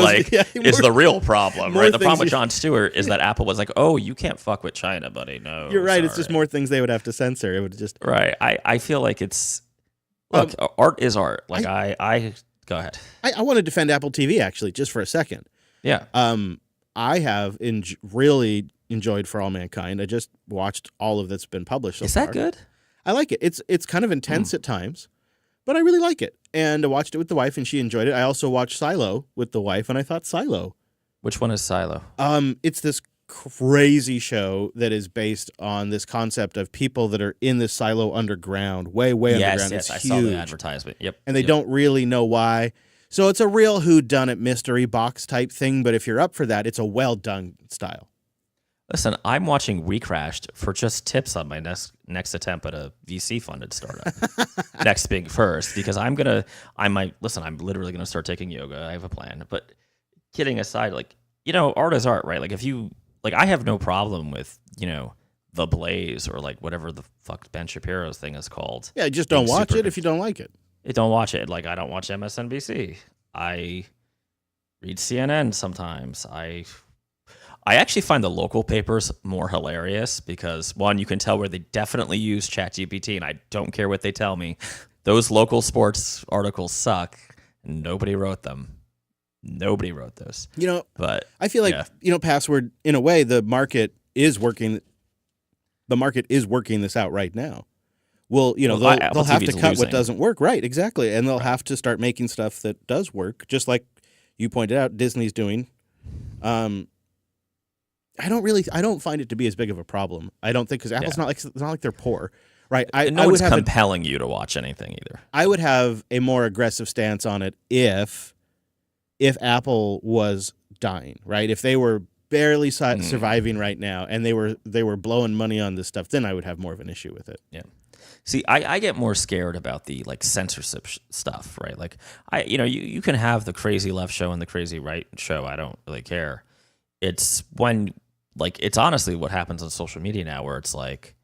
is the real problem, right? The problem with Jon Stewart is that Apple was like, "Oh, you can't fuck with China, buddy." No, you're right. Sorry. It's just more things they would have to censor. It would just right. I feel like it's art is art. Like I go ahead. I want to defend Apple TV actually, just for a second. Yeah. I have really enjoyed For All Mankind. I just watched all of that's been published so far. Is that good? I like it. It's kind of intense at times, but I really like it. And I watched it with the wife, and she enjoyed it. I also watched Silo with the wife, and I thought Silo. Which one is Silo? It's this crazy show that is based on this concept of people that are in this silo underground, way underground. Yes, it's I saw the advertisement. Yep. And they don't really know why. So it's a real whodunit mystery box type thing, but if you're up for that, it's a well done style. Listen, I'm watching WeCrashed for just tips on my next attempt at a VC-funded startup. Next big first, because I'm literally gonna start taking yoga. I have a plan. But kidding aside, like, art is art, right? Like, if you I have no problem with The Blaze or like whatever the fuck Ben Shapiro's thing is called. Yeah, just don't watch it if you don't like it. Don't watch it. Like, I don't watch MSNBC. I read CNN sometimes. I actually find the local papers more hilarious because, one, you can tell where they definitely use ChatGPT, and I don't care what they tell me. Those local sports articles suck. Nobody wrote them. Nobody wrote those. But I feel like, Password, in a way, the market is working. The market is working this out right now. Well, they'll have to cut what doesn't work. Right, exactly. And they'll have to start making stuff that does work, just like you pointed out Disney's doing. I don't find it to be as big of a problem. I don't think, because Apple's it's not like they're poor, right? No one's compelling you to watch anything either. I would have a more aggressive stance on it if Apple was dying, right? If they were barely surviving right now and they were blowing money on this stuff, then I would have more of an issue with it. Yeah. See, I get more scared about the censorship stuff, right? Like, you can have the crazy left show and the crazy right show. I don't really care. It's when, it's honestly what happens on social media now, where it's like,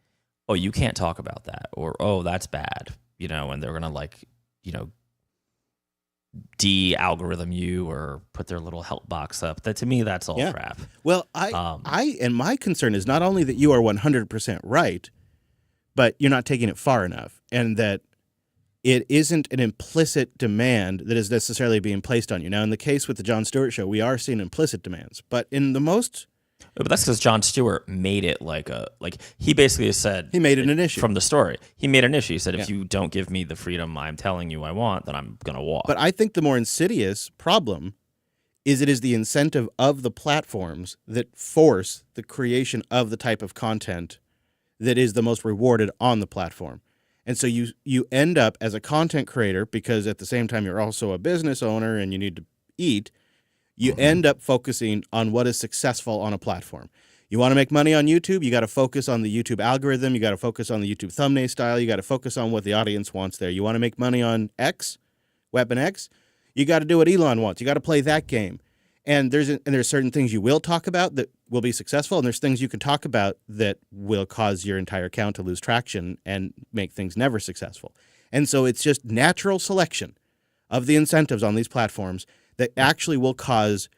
oh, you can't talk about that, or oh, that's bad, and they're gonna de-algorithm you or put their little help box up. That, to me, that's all crap. Well, and my concern is not only that you are 100% right, but you're not taking it far enough, and that it isn't an implicit demand that is necessarily being placed on you. Now, in the case with the Jon Stewart show, we are seeing implicit demands, but in the most... But that's because Jon Stewart made it he basically said... He made it an issue. From the story. He made an issue. He said, if you don't give me the freedom I'm telling you I want, then I'm going to walk. But I think the more insidious problem is it is the incentive of the platforms that force the creation of the type of content that is the most rewarded on the platform. And so you end up as a content creator, because at the same time you're also a business owner and you need to eat, you end up focusing on what is successful on a platform. You want to make money on YouTube, you got to focus on the YouTube algorithm, you got to focus on the YouTube thumbnail style, you got to focus on what the audience wants there. You want to make money on X, Weapon X, you got to do what Elon wants. You got to play that game. And there's certain things you will talk about that will be successful, and there's things you can talk about that will cause your entire account to lose traction and make things never successful. And so it's just natural selection of the incentives on these platforms that actually will cause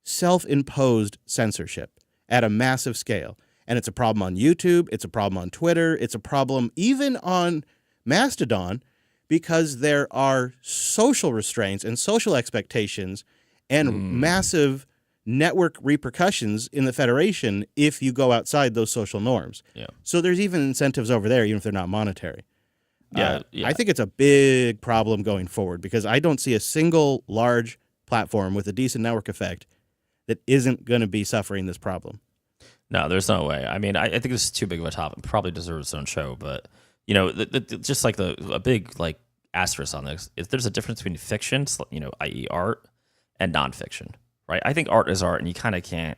self-imposed censorship at a massive scale. And it's a problem on YouTube, it's a problem on Twitter, it's a problem even on Mastodon, because there are social restraints and social expectations and massive network repercussions in the Federation if you go outside those social norms. Yeah. So there's even incentives over there, even if they're not monetary. Yeah. I think it's a big problem going forward, because I don't see a single large platform with a decent network effect that isn't going to be suffering this problem. No, there's no way. I mean, I think this is too big of a topic. Probably deserves its own show, but just like a big asterisk on this is there's a difference between fiction, i.e. art, and nonfiction, right? I think art is art, and you kind of can't.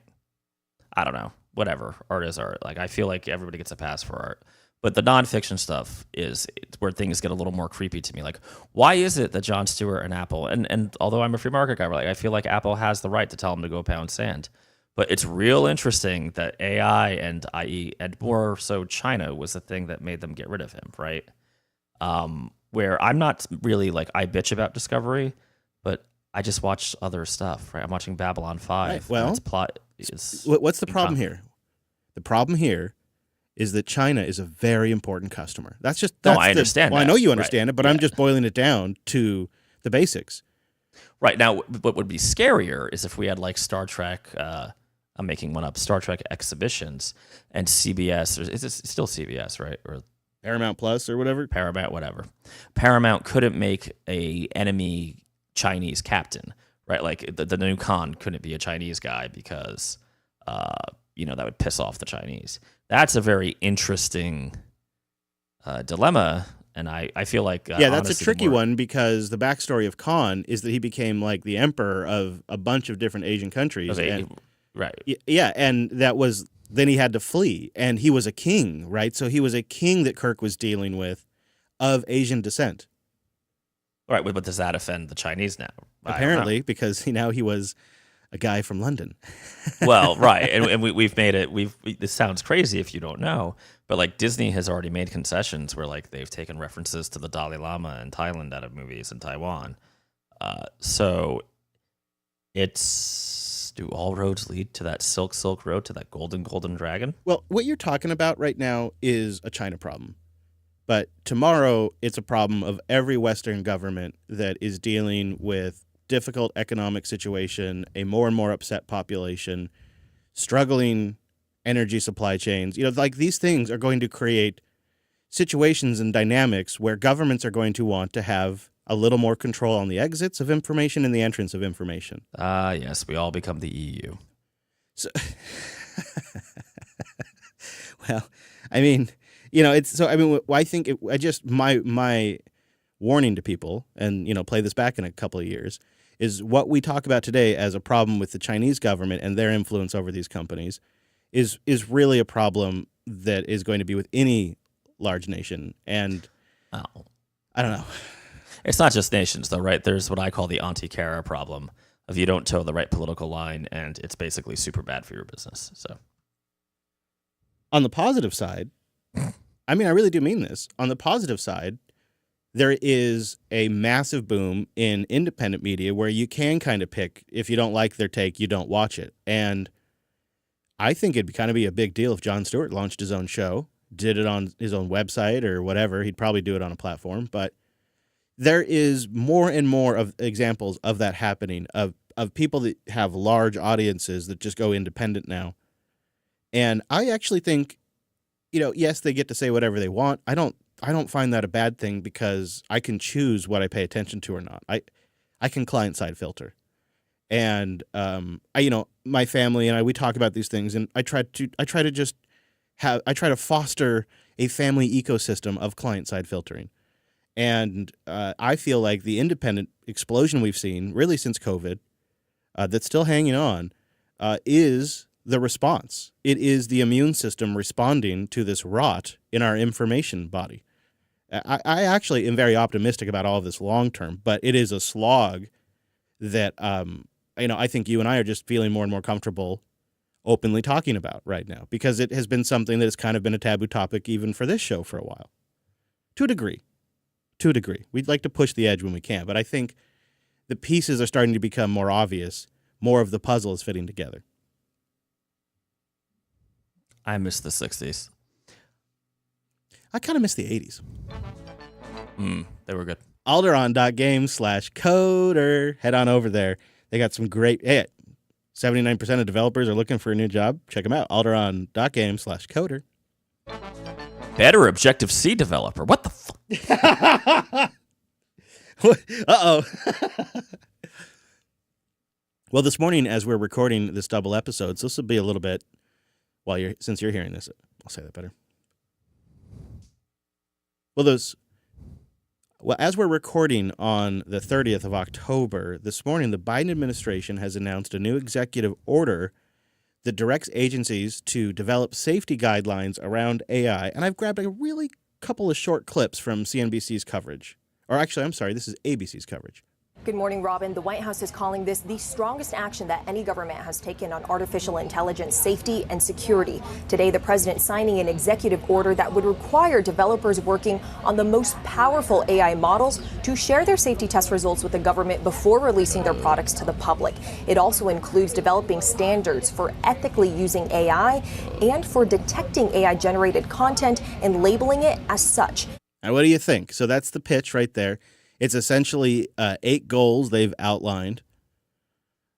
I don't know. Whatever, art is art. Like, I feel like everybody gets a pass for art, but the nonfiction stuff is where things get a little more creepy to me. Like, why is it that Jon Stewart and Apple, and although I'm a free market guy, I feel like Apple has the right to tell them to go pound sand. But it's real interesting that AI and more so China was the thing that made them get rid of him, right? Where I'm not really I bitch about Discovery, but I just watch other stuff, right? I'm watching Babylon 5. Right. Well, its plot what's the problem here? The problem here is that China is a very important customer. I understand. Well, I know you understand it, but I'm just boiling it down to the basics. Right. Now, what would be scarier is if we had Star Trek, I'm making one up, Star Trek exhibitions, and CBS, or is it still CBS, right? Or Paramount Plus or whatever? Paramount, whatever. Paramount couldn't make a enemy Chinese captain, right? The new Khan couldn't be a Chinese guy because, that would piss off the Chinese. That's a very interesting dilemma, and I feel like that's a tricky one, because the backstory of Khan is that he became the emperor of a bunch of different Asian countries. Right. Yeah, and then he had to flee, and he was a king, right? So he was a king that Kirk was dealing with of Asian descent. Right, but does that offend the Chinese now? Apparently, because now he was a guy from London. Well, right, and we've made it. This sounds crazy if you don't know, but like Disney has already made concessions where like they've taken references to the Dalai Lama in Thailand out of movies in Taiwan. So do all roads lead to that silk road, to that golden dragon? Well, what you're talking about right now is a China problem. But tomorrow, it's a problem of every Western government that is dealing with difficult economic situation, a more and more upset population, struggling energy supply chains. Like these things are going to create situations and dynamics where governments are going to want to have a little more control on the exits of information and the entrance of information. Yes, we all become the EU. So, well, I mean, I think my warning to people, and play this back in a couple of years, is what we talk about today as a problem with the Chinese government and their influence over these companies is really a problem that is going to be with any large nation. And I don't know. It's not just nations, though, right? There's what I call the Auntie-Cara problem of you don't toe the right political line, and it's basically super bad for your business. So, on the positive side, I really do mean this. On the positive side, there is a massive boom in independent media where you can kind of pick, if you don't like their take, you don't watch it. And I think it'd kind of be a big deal if Jon Stewart launched his own show, did it on his own website or whatever. He'd probably do it on a platform, but there is more and more of examples of that happening, of people that have large audiences that just go independent now. And I actually think, yes, they get to say whatever they want. I don't find that a bad thing because I can choose what I pay attention to or not. I can client-side filter. And my family and I, we talk about these things, and I try to foster a family ecosystem of client-side filtering. And I feel like the independent explosion we've seen, really since COVID, that's still hanging on, is the response. It is the immune system responding to this rot in our information body. I actually am very optimistic about all of this long term, but it is a slog that I think you and I are just feeling more and more comfortable openly talking about right now, because it has been something that has kind of been a taboo topic even for this show for a while. To a degree. We'd like to push the edge when we can, but I think the pieces are starting to become more obvious. More of the puzzle is fitting together. I miss the 60s. I kind of miss the 80s. They were good. Alderon.game/coder. Head on over there. They got some great... 79% of developers are looking for a new job. Check them out. Alderon.game/coder. Better Objective-C developer. What the fuck? Uh-oh. Well, this morning, as we're recording this double episode, so this will be a little bit since you're hearing this. I'll say that better. Well, as we're recording on the 30th of October, this morning, the Biden administration has announced a new executive order that directs agencies to develop safety guidelines around AI. And I've grabbed a really couple of short clips from CNBC's coverage. Or actually, I'm sorry, this is ABC's coverage. Good morning, Robin. The White House is calling this the strongest action that any government has taken on artificial intelligence safety and security. Today, the president signing an executive order that would require developers working on the most powerful AI models to share their safety test results with the government before releasing their products to the public. It also includes developing standards for ethically using AI and for detecting AI-generated content and labeling it as such. Now, what do you think? So that's the pitch right there. It's essentially 8 goals they've outlined.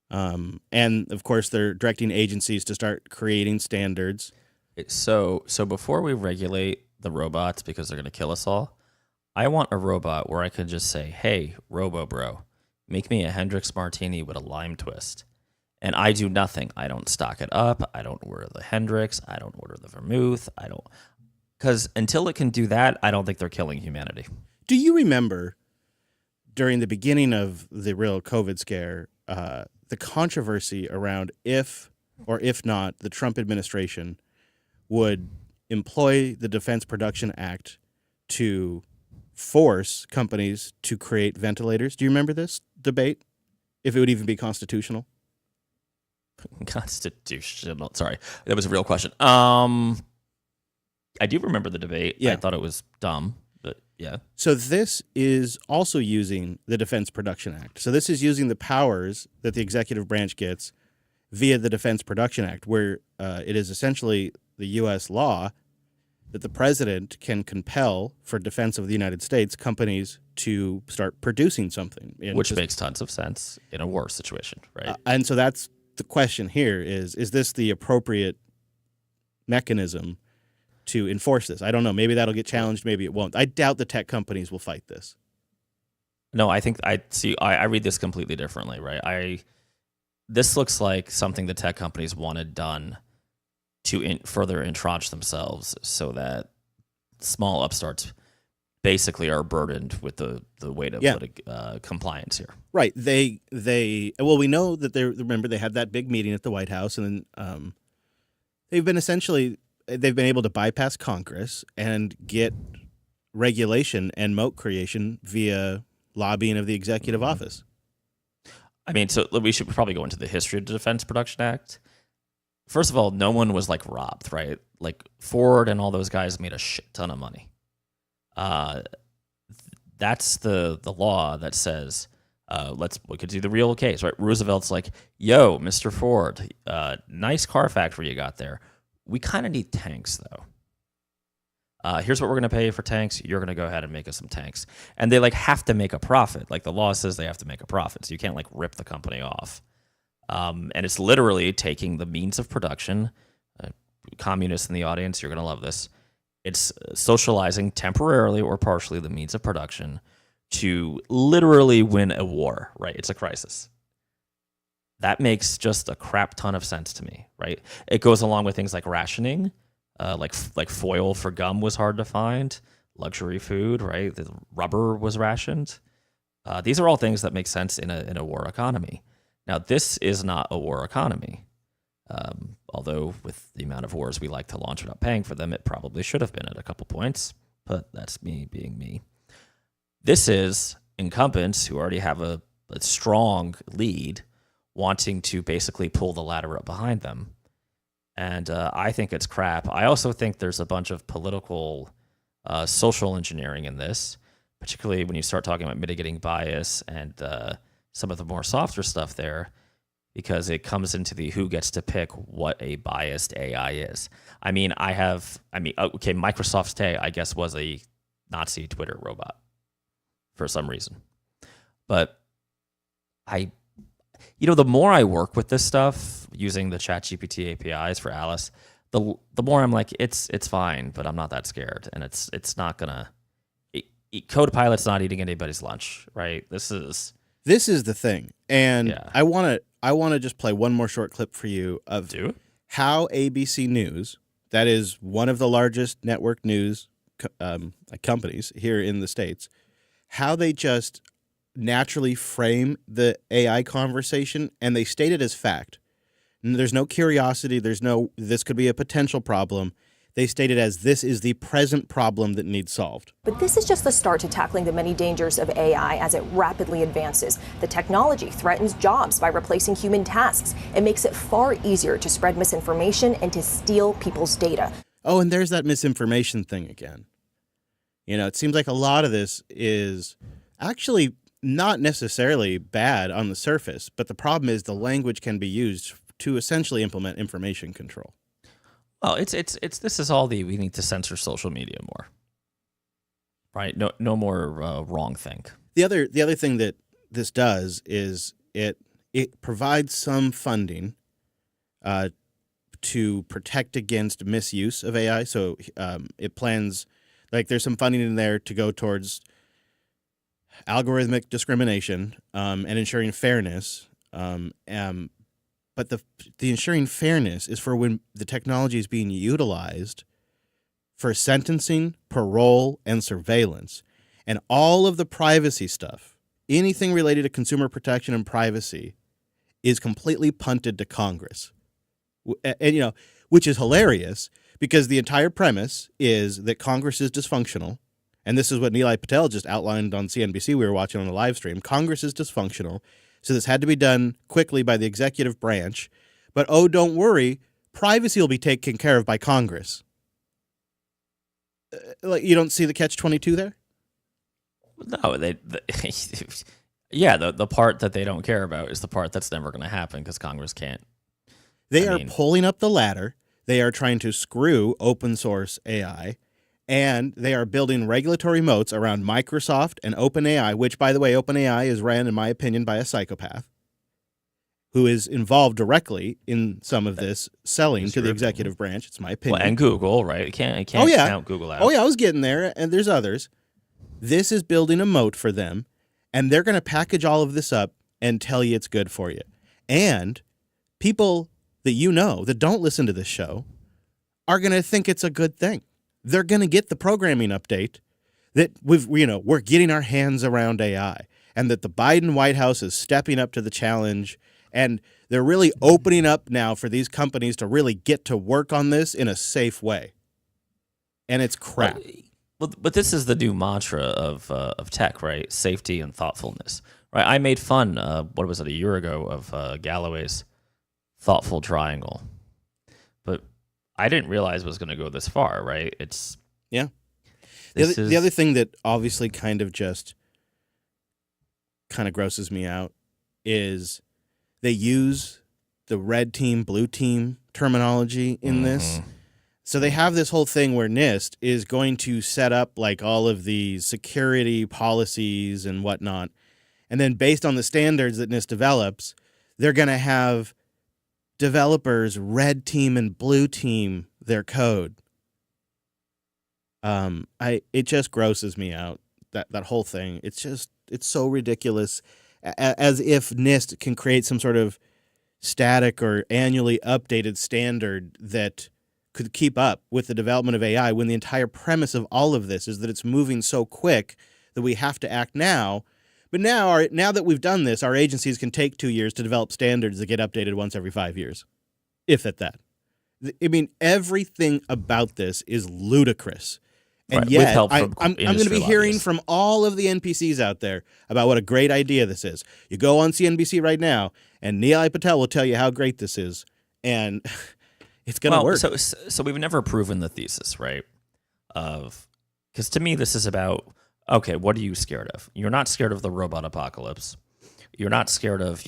And, of course, they're directing agencies to start creating standards. So before we regulate the robots because they're going to kill us all, I want a robot where I can just say, hey, Robo-Bro, make me a Hendrix Martini with a lime twist. And I do nothing. I don't stock it up. I don't order the Hendrix. I don't order the vermouth. Because until it can do that, I don't think they're killing humanity. Do you remember during the beginning of the real COVID scare, the controversy around if or if not, the Trump administration would employ the Defense Production Act to force companies to create ventilators. Do you remember this debate? If it would even be constitutional? Constitutional. Sorry, that was a real question. I do remember the debate. Yeah. I thought it was dumb, but yeah. So this is also using the Defense Production Act. So this is using the powers that the executive branch gets via the Defense Production Act, where it is essentially the U.S. law that the president can compel, for defense of the United States, companies to start producing something. Which makes tons of sense in a war situation, right? And so that's the question here is this the appropriate mechanism to enforce this? I don't know. Maybe that'll get challenged. Maybe it won't. I doubt the tech companies will fight this. No, I think I read this completely differently, right? This looks like something the tech companies wanted done to further entrench themselves Mm-hmm. so that small upstarts basically are burdened with the weight of compliance here. Right. We know that remember they had that big meeting at the White House, and then they've been able to bypass Congress and get regulation and moat creation via lobbying of the executive office. I mean, so we should probably go into the history of the Defense Production Act. First of all, no one was like robbed, right? Like Ford and all those guys made a shit ton of money. That's the law that says we could do the real case, right? Roosevelt's like, yo, Mr. Ford, nice car factory you got there. We kind of need tanks though. Here's what we're gonna pay for tanks. You're gonna go ahead and make us some tanks, and they like have to make a profit. Like the law says, they have to make a profit, so you can't like rip the company off. And it's literally taking the means of production. Communists in the audience, you're gonna love this. It's socializing temporarily or partially the means of production to literally win a war, right? It's a crisis. That makes just a crap ton of sense to me, right? It goes along with things like rationing, like foil for gum was hard to find, luxury food, right? The rubber was rationed. These are all things that make sense in a war economy. Now, this is not a war economy. Although with the amount of wars we like to launch without paying for them, it probably should have been at a couple points, but that's me being me. This is incumbents who already have a strong lead wanting to basically pull the ladder up behind them. And I think it's crap. I also think there's a bunch of political social engineering in this, particularly when you start talking about mitigating bias and some of the more softer stuff there, because it comes into the who gets to pick what a biased AI is. Microsoft's Tay, I guess, was a Nazi Twitter robot for some reason. But the more I work with this stuff using the ChatGPT APIs for Alice, the more I'm like, it's fine, but I'm not that scared. And it's not gonna, Codepilot's not eating anybody's lunch, right? This is the thing. And I want to just play one more short clip for you of how ABC News, that is one of the largest network news companies here in the States, how they just naturally frame the AI conversation, and they state it as fact. There's no curiosity. There's no, this could be a potential problem. They state it as this is the present problem that needs solved. But this is just the start to tackling the many dangers of AI as it rapidly advances. The technology threatens jobs by replacing human tasks. It makes it far easier to spread misinformation and to steal people's data. Oh, and there's that misinformation thing again. It seems like a lot of this is actually not necessarily bad on the surface, but the problem is the language can be used to essentially implement information control. Well, this is all we need to censor social media more, right? No more wrong think. The other thing that this does is it provides some funding to protect against misuse of AI. So it plans, like there's some funding in there to go towards algorithmic discrimination and ensuring fairness. But the ensuring fairness is for when the technology is being utilized for sentencing, parole, and surveillance. And all of the privacy stuff, anything related to consumer protection and privacy, is completely punted to Congress. And which is hilarious because the entire premise is that Congress is dysfunctional. And this is what Nilay Patel just outlined on CNBC. We were watching on the live stream. Congress is dysfunctional. So this had to be done quickly by the executive branch. But don't worry, privacy will be taken care of by Congress. You don't see the catch-22 there? No, the part that they don't care about is the part that's never going to happen because Congress can't. They are pulling up the ladder. They are trying to screw open source AI. And they are building regulatory moats around Microsoft and OpenAI, which, by the way, OpenAI is ran, in my opinion, by a psychopath who is involved directly in some of this selling to the executive branch. It's my opinion. Well, and Google, right? You can't count Google out. Oh, yeah, I was getting there, and there's others. This is building a moat for them, and they're going to package all of this up and tell you it's good for you. And people that that don't listen to this show are going to think it's a good thing. They're going to get the programming update that we're getting our hands around AI and that the Biden White House is stepping up to the challenge and they're really opening up now for these companies to really get to work on this in a safe way. And it's crap. But this is the new mantra of tech, right? Safety and thoughtfulness, right? I made fun, a year ago of Galloway's thoughtful triangle. But I didn't realize it was going to go this far, right? The other thing that obviously kind of grosses me out is they use the red team, blue team terminology in this. So they have this whole thing where NIST is going to set up like all of the security policies and whatnot. And then based on the standards that NIST develops, they're going to have developers red team and blue team their code. It just grosses me out, that whole thing. It's so ridiculous, as if NIST can create some sort of static or annually updated standard that could keep up with the development of AI when the entire premise of all of this is that it's moving so quick that we have to act now. But now that we've done this, our agencies can take 2 years to develop standards that get updated once every 5 years, if at that. I mean, everything about this is ludicrous. And right. yet, I'm going to be hearing from all of the NPCs out there about what a great idea this is. You go on CNBC right now, and Nilay Patel will tell you how great this is, and it's going to work. So we've never proven the thesis, right? Because to me, this is about, okay, what are you scared of? You're not scared of the robot apocalypse. You're not scared of,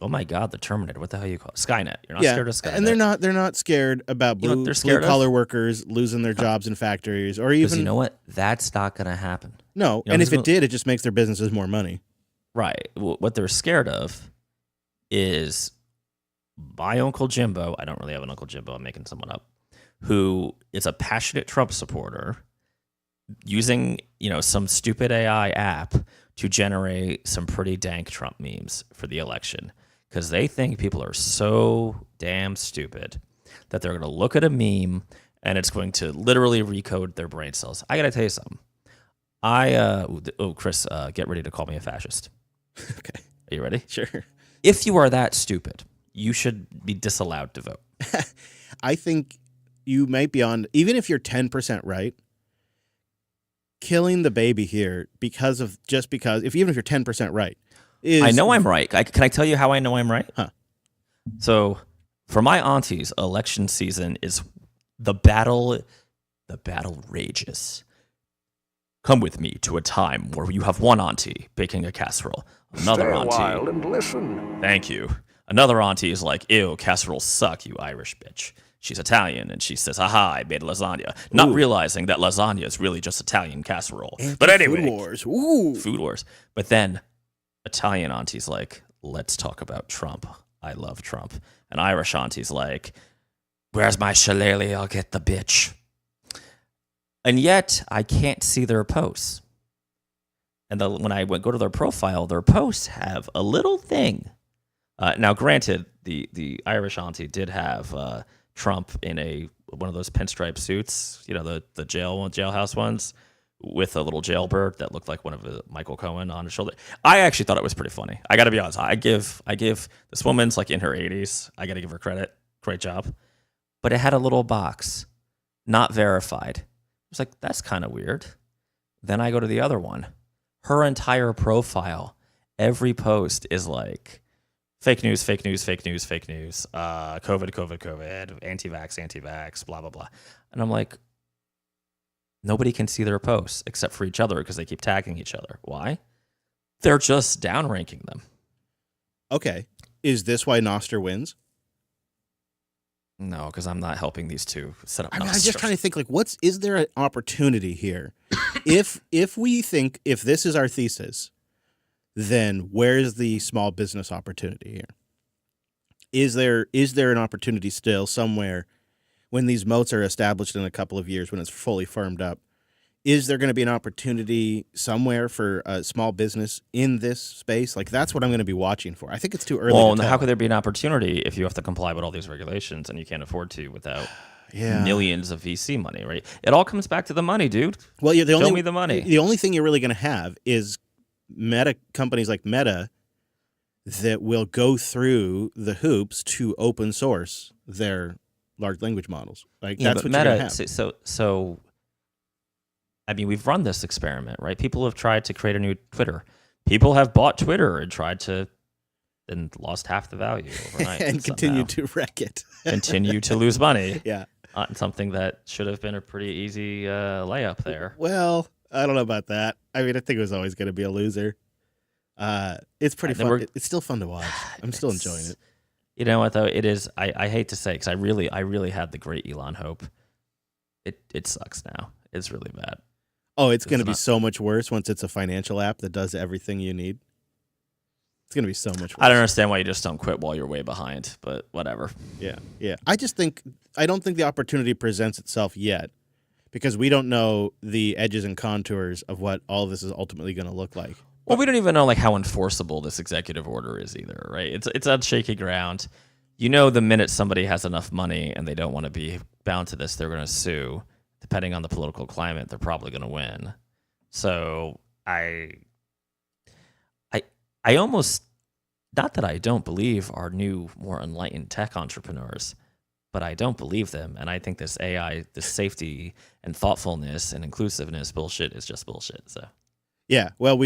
oh my God, the Terminator. What the hell you call it? Skynet. You're not scared of Skynet. And they're not scared about blue collar workers losing their jobs in factories or even. You know what? That's not going to happen. No, and if it did, it just makes their businesses more money. Right. What they're scared of is my Uncle Jimbo. I don't really have an Uncle Jimbo. I'm making someone up. Who is a passionate Trump supporter using, some stupid AI app to generate some pretty dank Trump memes for the election. Because they think people are so damn stupid that they're going to look at a meme and it's going to literally recode their brain cells. I got to tell you something. Chris, get ready to call me a fascist. Okay. Are you ready? Sure. If you are that stupid, you should be disallowed to vote. I think you might be on, even if you're 10% right, killing the baby here even if you're 10% right. I know I'm right. Can I tell you how I know I'm right? Huh. So, for my aunties, election season is the battle rages. Come with me to a time where you have one auntie baking a casserole, another auntie. Stay a while and listen. Thank you. Another auntie is like, ew, casseroles suck, you Irish bitch. She's Italian, and she says, aha, I made lasagna. Not realizing that lasagna is really just Italian casserole. But anyway. Food wars. Ooh. Food wars. But then Italian auntie's like, let's talk about Trump. I love Trump. And Irish auntie's like, where's my shillelagh? I'll get the bitch. And yet, I can't see their posts. And when I go to their profile, their posts have a little thing. Now, granted, the Irish auntie did have Trump in one of those pinstripe suits, the jailhouse ones, with a little jailbird that looked like one of Michael Cohen on his shoulder. I actually thought it was pretty funny. I got to be honest. I give this woman's like in her 80s. I got to give her credit. Great job. But it had a little box, not verified. I was like, that's kind of weird. Then I go to the other one. Her entire profile, every post is like fake news, fake news, fake news, fake news, COVID, COVID, COVID, anti-vax, anti-vax, blah, blah, blah. And I'm like, nobody can see their posts except for each other because they keep tagging each other. Why? They're just downranking them. Okay. Is this why Nostr wins? No, because I'm not helping these two set up. I mean, I'm just trying to think, like, is there an opportunity here? if we think, if this is our thesis, then where's the small business opportunity here? Is there an opportunity still somewhere when these moats are established in a couple of years, when it's fully firmed up? Is there going to be an opportunity somewhere for a small business in this space? Like, that's what I'm going to be watching for. I think it's too early to tell. How could there be an opportunity if you have to comply with all these regulations and you can't afford to without millions of VC money, right? It all comes back to the money, dude. Well, Show me the money. The only thing you're really going to have is companies like Meta that will go through the hoops to open source their large language models. Like, that's what Meta, you're going to have. So I mean, we've run this experiment, right? People have tried to create a new Twitter. People have bought Twitter and tried to, and lost half the value overnight. And continue to wreck it. Continue to lose money. Yeah. On something that should have been a pretty easy layup there. Well, I don't know about that. I mean, I think it was always going to be a loser. It's pretty fun. It's still fun to watch. I'm still enjoying it. You know what, though? It is, I hate to say, because I really had the great Elon hope. It sucks now. It's really bad. Oh, it's going to be so much worse once it's a financial app that does everything you need. It's going to be so much worse. I don't understand why you just don't quit while you're way behind, but whatever. Yeah. I don't think the opportunity presents itself yet because we don't know the edges and contours of what all of this is ultimately going to look like. Well, we don't even know like how enforceable this executive order is either, right? It's on shaky ground. You know, the minute somebody has enough money and they don't want to be bound to this, they're going to sue. Depending on the political climate, they're probably going to win. So I almost, not that I don't believe our new, more enlightened tech entrepreneurs, but I don't believe them. And I think this AI, this safety and thoughtfulness and inclusiveness bullshit is just bullshit. So yeah, well,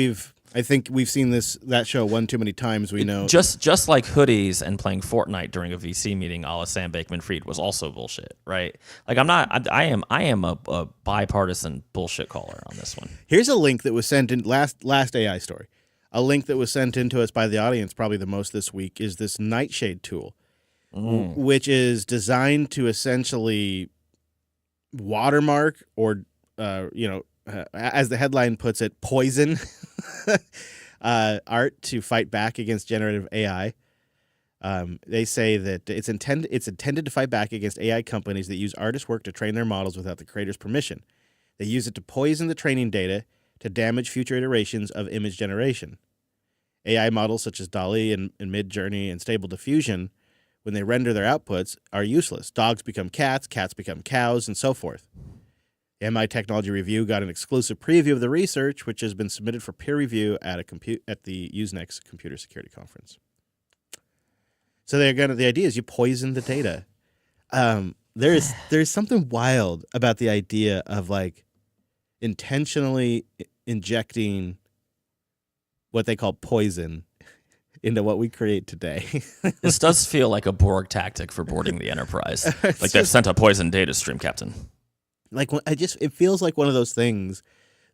I think we've seen that show one too many times. We know just like hoodies and playing Fortnite during a VC meeting, a la Sam Bankman-Fried, was also bullshit, right? Like I am a bipartisan bullshit caller on this one. Here's a link that was sent in last AI story. A link that was sent in to us by the audience, probably the most this week, is this Nightshade tool, which is designed to essentially watermark or as the headline puts it, poison art to fight back against generative AI. They say that it's intended to fight back against AI companies that use artist work to train their models without the creator's permission. They use it to poison the training data to damage future iterations of image generation. AI models such as DALL-E and Midjourney and Stable Diffusion, when they render their outputs, are useless. Dogs become cats, cats become cows, and so forth. MI Technology Review got an exclusive preview of the research, which has been submitted for peer review at the Usenext Computer Security Conference. So the idea is you poison the data. There's something wild about the idea of like intentionally injecting what they call poison into what we create today. This does feel like a Borg tactic for boarding the Enterprise. Like they've sent a poison data stream, Captain. Like it feels like one of those things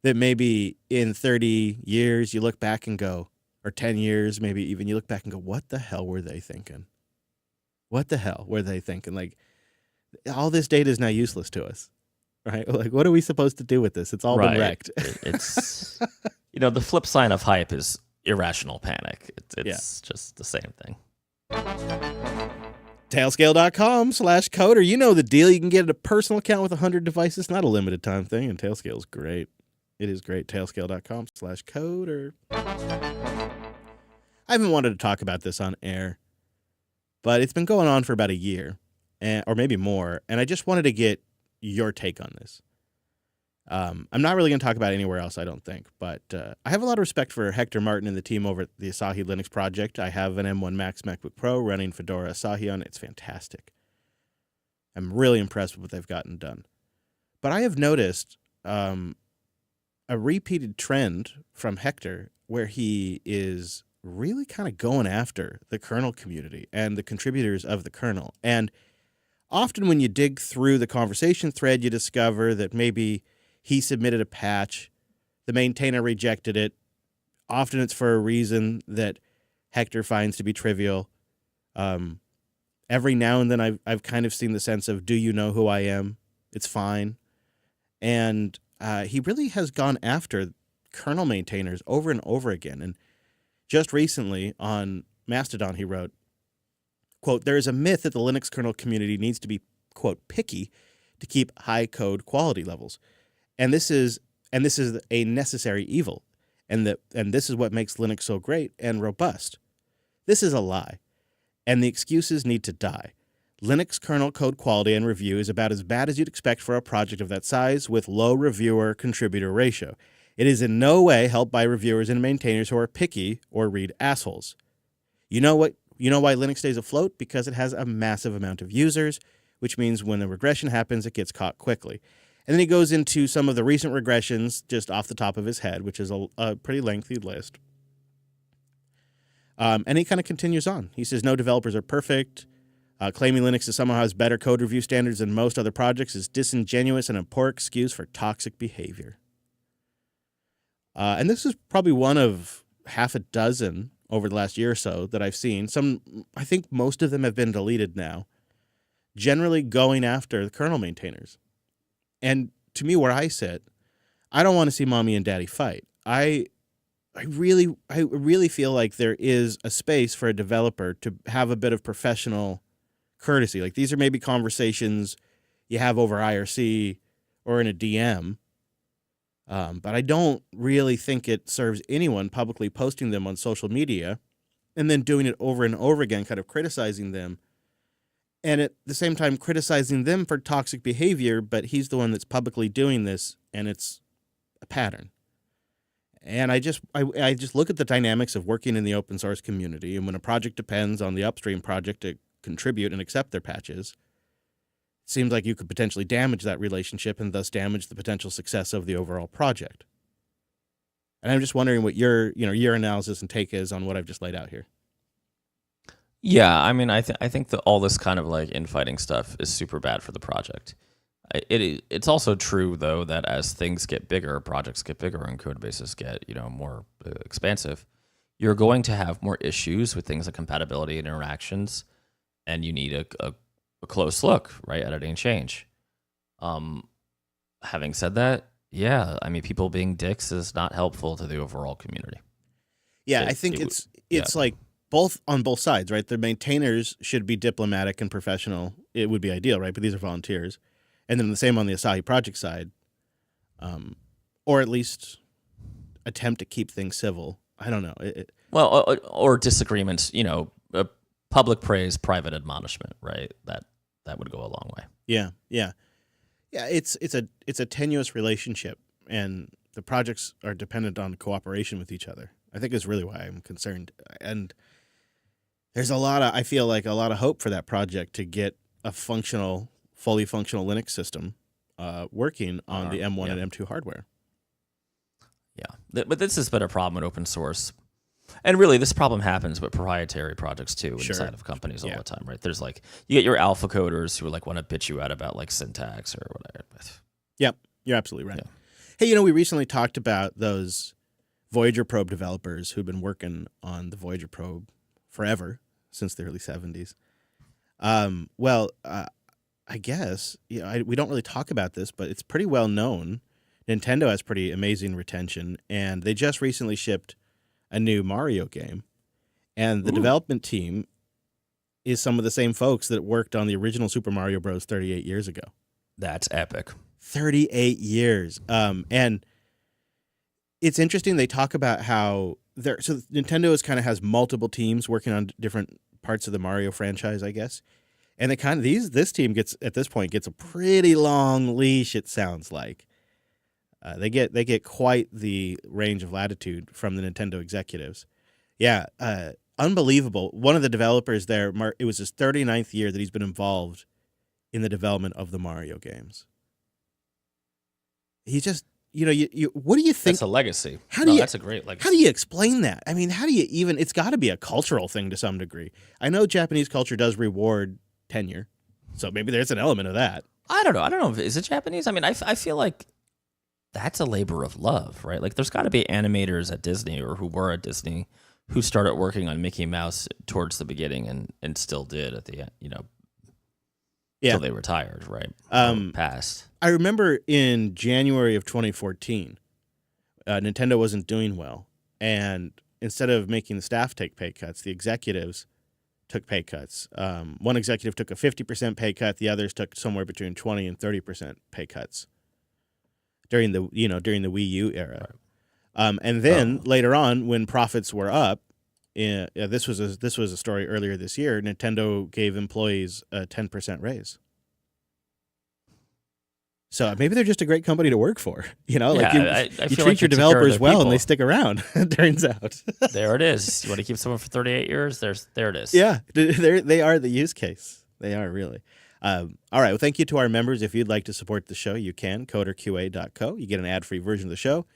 that maybe in 30 years you look back and go, or 10 years maybe even, you look back and go, what the hell were they thinking? What the hell were they thinking? Like, all this data is now useless to us, right? Like, what are we supposed to do with this? It's all been wrecked. It's the flip side of hype is irrational panic. It's just the same thing. Tailscale.com/coder. You know the deal. You can get a personal account with 100 devices, not a limited time thing, and Tailscale is great. It is great. Tailscale.com/coder. I haven't wanted to talk about this on air, but it's been going on for about a year, or maybe more, and I just wanted to get your take on this. I'm not really going to talk about it anywhere else, I don't think. But I have a lot of respect for Hector Martin and the team over at the Asahi Linux project. I have an M1 Max MacBook Pro running Fedora Asahi on it. It's fantastic. I'm really impressed with what they've gotten done. But I have noticed a repeated trend from Hector where he is really kind of going after the kernel community and the contributors of the kernel. And often when you dig through the conversation thread, you discover that maybe he submitted a patch, the maintainer rejected it. Often it's for a reason that Hector finds to be trivial. Every now and then I've kind of seen the sense of, do you know who I am? It's fine. And he really has gone after kernel maintainers over and over again. And just recently on Mastodon, he wrote, quote, "There is a myth that the Linux kernel community needs to be, quote, picky to keep high code quality levels. And this is a necessary evil. And this is what makes Linux so great and robust. This is a lie. And the excuses need to die. Linux kernel code quality and review is about as bad as you'd expect for a project of that size with low reviewer-contributor ratio. It is in no way helped by reviewers and maintainers who are picky or read assholes. You know why Linux stays afloat? Because it has a massive amount of users, which means when a regression happens, it gets caught quickly." And then he goes into some of the recent regressions just off the top of his head, which is a pretty lengthy list. And he kind of continues on. He says, "No developers are perfect. Claiming Linux somehow has better code review standards than most other projects is disingenuous and a poor excuse for toxic behavior." And this is probably one of half a dozen over the last year or so that I've seen. I think most of them have been deleted now, generally going after the kernel maintainers. And to me, where I sit, I don't want to see mommy and daddy fight. I really feel like there is a space for a developer to have a bit of professional courtesy. Like, these are maybe conversations you have over IRC or in a DM. But I don't really think it serves anyone publicly posting them on social media and then doing it over and over again, kind of criticizing them. And at the same time, criticizing them for toxic behavior, but he's the one that's publicly doing this, and it's a pattern. And I just look at the dynamics of working in the open source community, and when a project depends on the upstream project to contribute and accept their patches, it seems like you could potentially damage that relationship and thus damage the potential success of the overall project. And I'm just wondering what your analysis and take is on what I've just laid out here. Yeah, I mean, I think that all this kind of like infighting stuff is super bad for the project. It's also true though that as things get bigger, projects get bigger, and code bases get more expansive, you're going to have more issues with things like compatibility and interactions, and you need a close look, right? Editing change. Having said that, yeah, I mean, people being dicks is not helpful to the overall community. Yeah, I think it's like on both sides, right? The maintainers should be diplomatic and professional. It would be ideal, right? But these are volunteers. And then the same on the Asahi project side, or at least attempt to keep things civil. I don't know. Or disagreements, public praise, private admonishment, right? That would go a long way. Yeah. It's a tenuous relationship, and the projects are dependent on cooperation with each other. I think is really why I'm concerned. And there's I feel like a lot of hope for that project to get a fully functional Linux system working on the M1 and M2 hardware. Yeah, but this has been a problem in open source. And really, this problem happens with proprietary projects too inside of companies all the time, right? There's you get your alpha coders who want to bitch you out about syntax or whatever. Yep, you're absolutely right. Yeah. Hey, we recently talked about those Voyager Probe developers who've been working on the Voyager Probe forever, since the early 70s. I guess we don't really talk about this, but it's pretty well known. Nintendo has pretty amazing retention, and they just recently shipped a new Mario game, and the development team is some of the same folks that worked on the original Super Mario Bros. 38 years ago. That's epic. 38 years. And it's interesting. They talk about how Nintendo kind of has multiple teams working on different parts of the Mario franchise, I guess. And this team gets a pretty long leash, it sounds like. They get quite the range of latitude from the Nintendo executives. Yeah, unbelievable. One of the developers there, it was his 39th year that he's been involved in the development of the Mario games. He just, you what do you think? That's a legacy. That's a great legacy. How do you explain that? I mean, how do you even? It's got to be a cultural thing to some degree. I know Japanese culture does reward tenure, so maybe there's an element of that. I don't know. Is it Japanese? I mean, I feel like that's a labor of love, right? Like, there's got to be animators at Disney or who were at Disney who started working on Mickey Mouse towards the beginning and still did at the end, until they retired, right? Passed. I remember in January of 2014, Nintendo wasn't doing well, and instead of making the staff take pay cuts, the executives took pay cuts. One executive took a 50% pay cut, the others took somewhere between 20 and 30% pay cuts during the Wii U era. And then later on, when profits were up, this was a story earlier this year. Nintendo gave employees a 10% raise. So maybe they're just a great company to work for. You treat like your developers well, and they stick around. It turns out. There it is. You want to keep someone for 38 years? There it is. Yeah, they are the use case. They are really. All right. Well, thank you to our members. If you'd like to support the show, you can. CoderQA.co. You get an ad-free version of the show,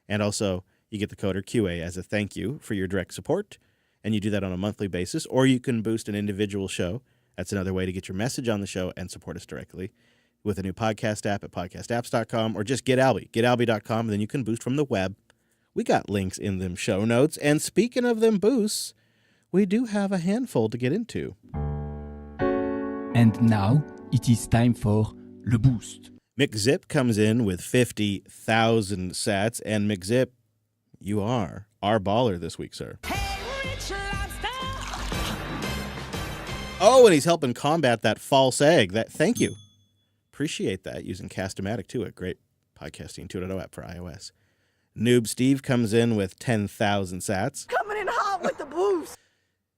and also you get the Coder QA as a thank you for your direct support, and you do that on a monthly basis, or you can boost an individual show. That's another way to get your message on the show and support us directly with a new podcast app at podcastapps.com, or just getalby.com, and then you can boost from the web. We got links in them show notes, and speaking of them boosts, we do have a handful to get into. And now it is time for Le Boost. McZip comes in with 50,000 sats, and McZip, you are our baller this week, sir. Oh, and he's helping combat that false egg. Thank you. Appreciate that, using Cast-O-Matic too, a great podcasting 2.0 app for iOS. Noob Steve comes in with 10,000 sats. Coming in hot with the boost.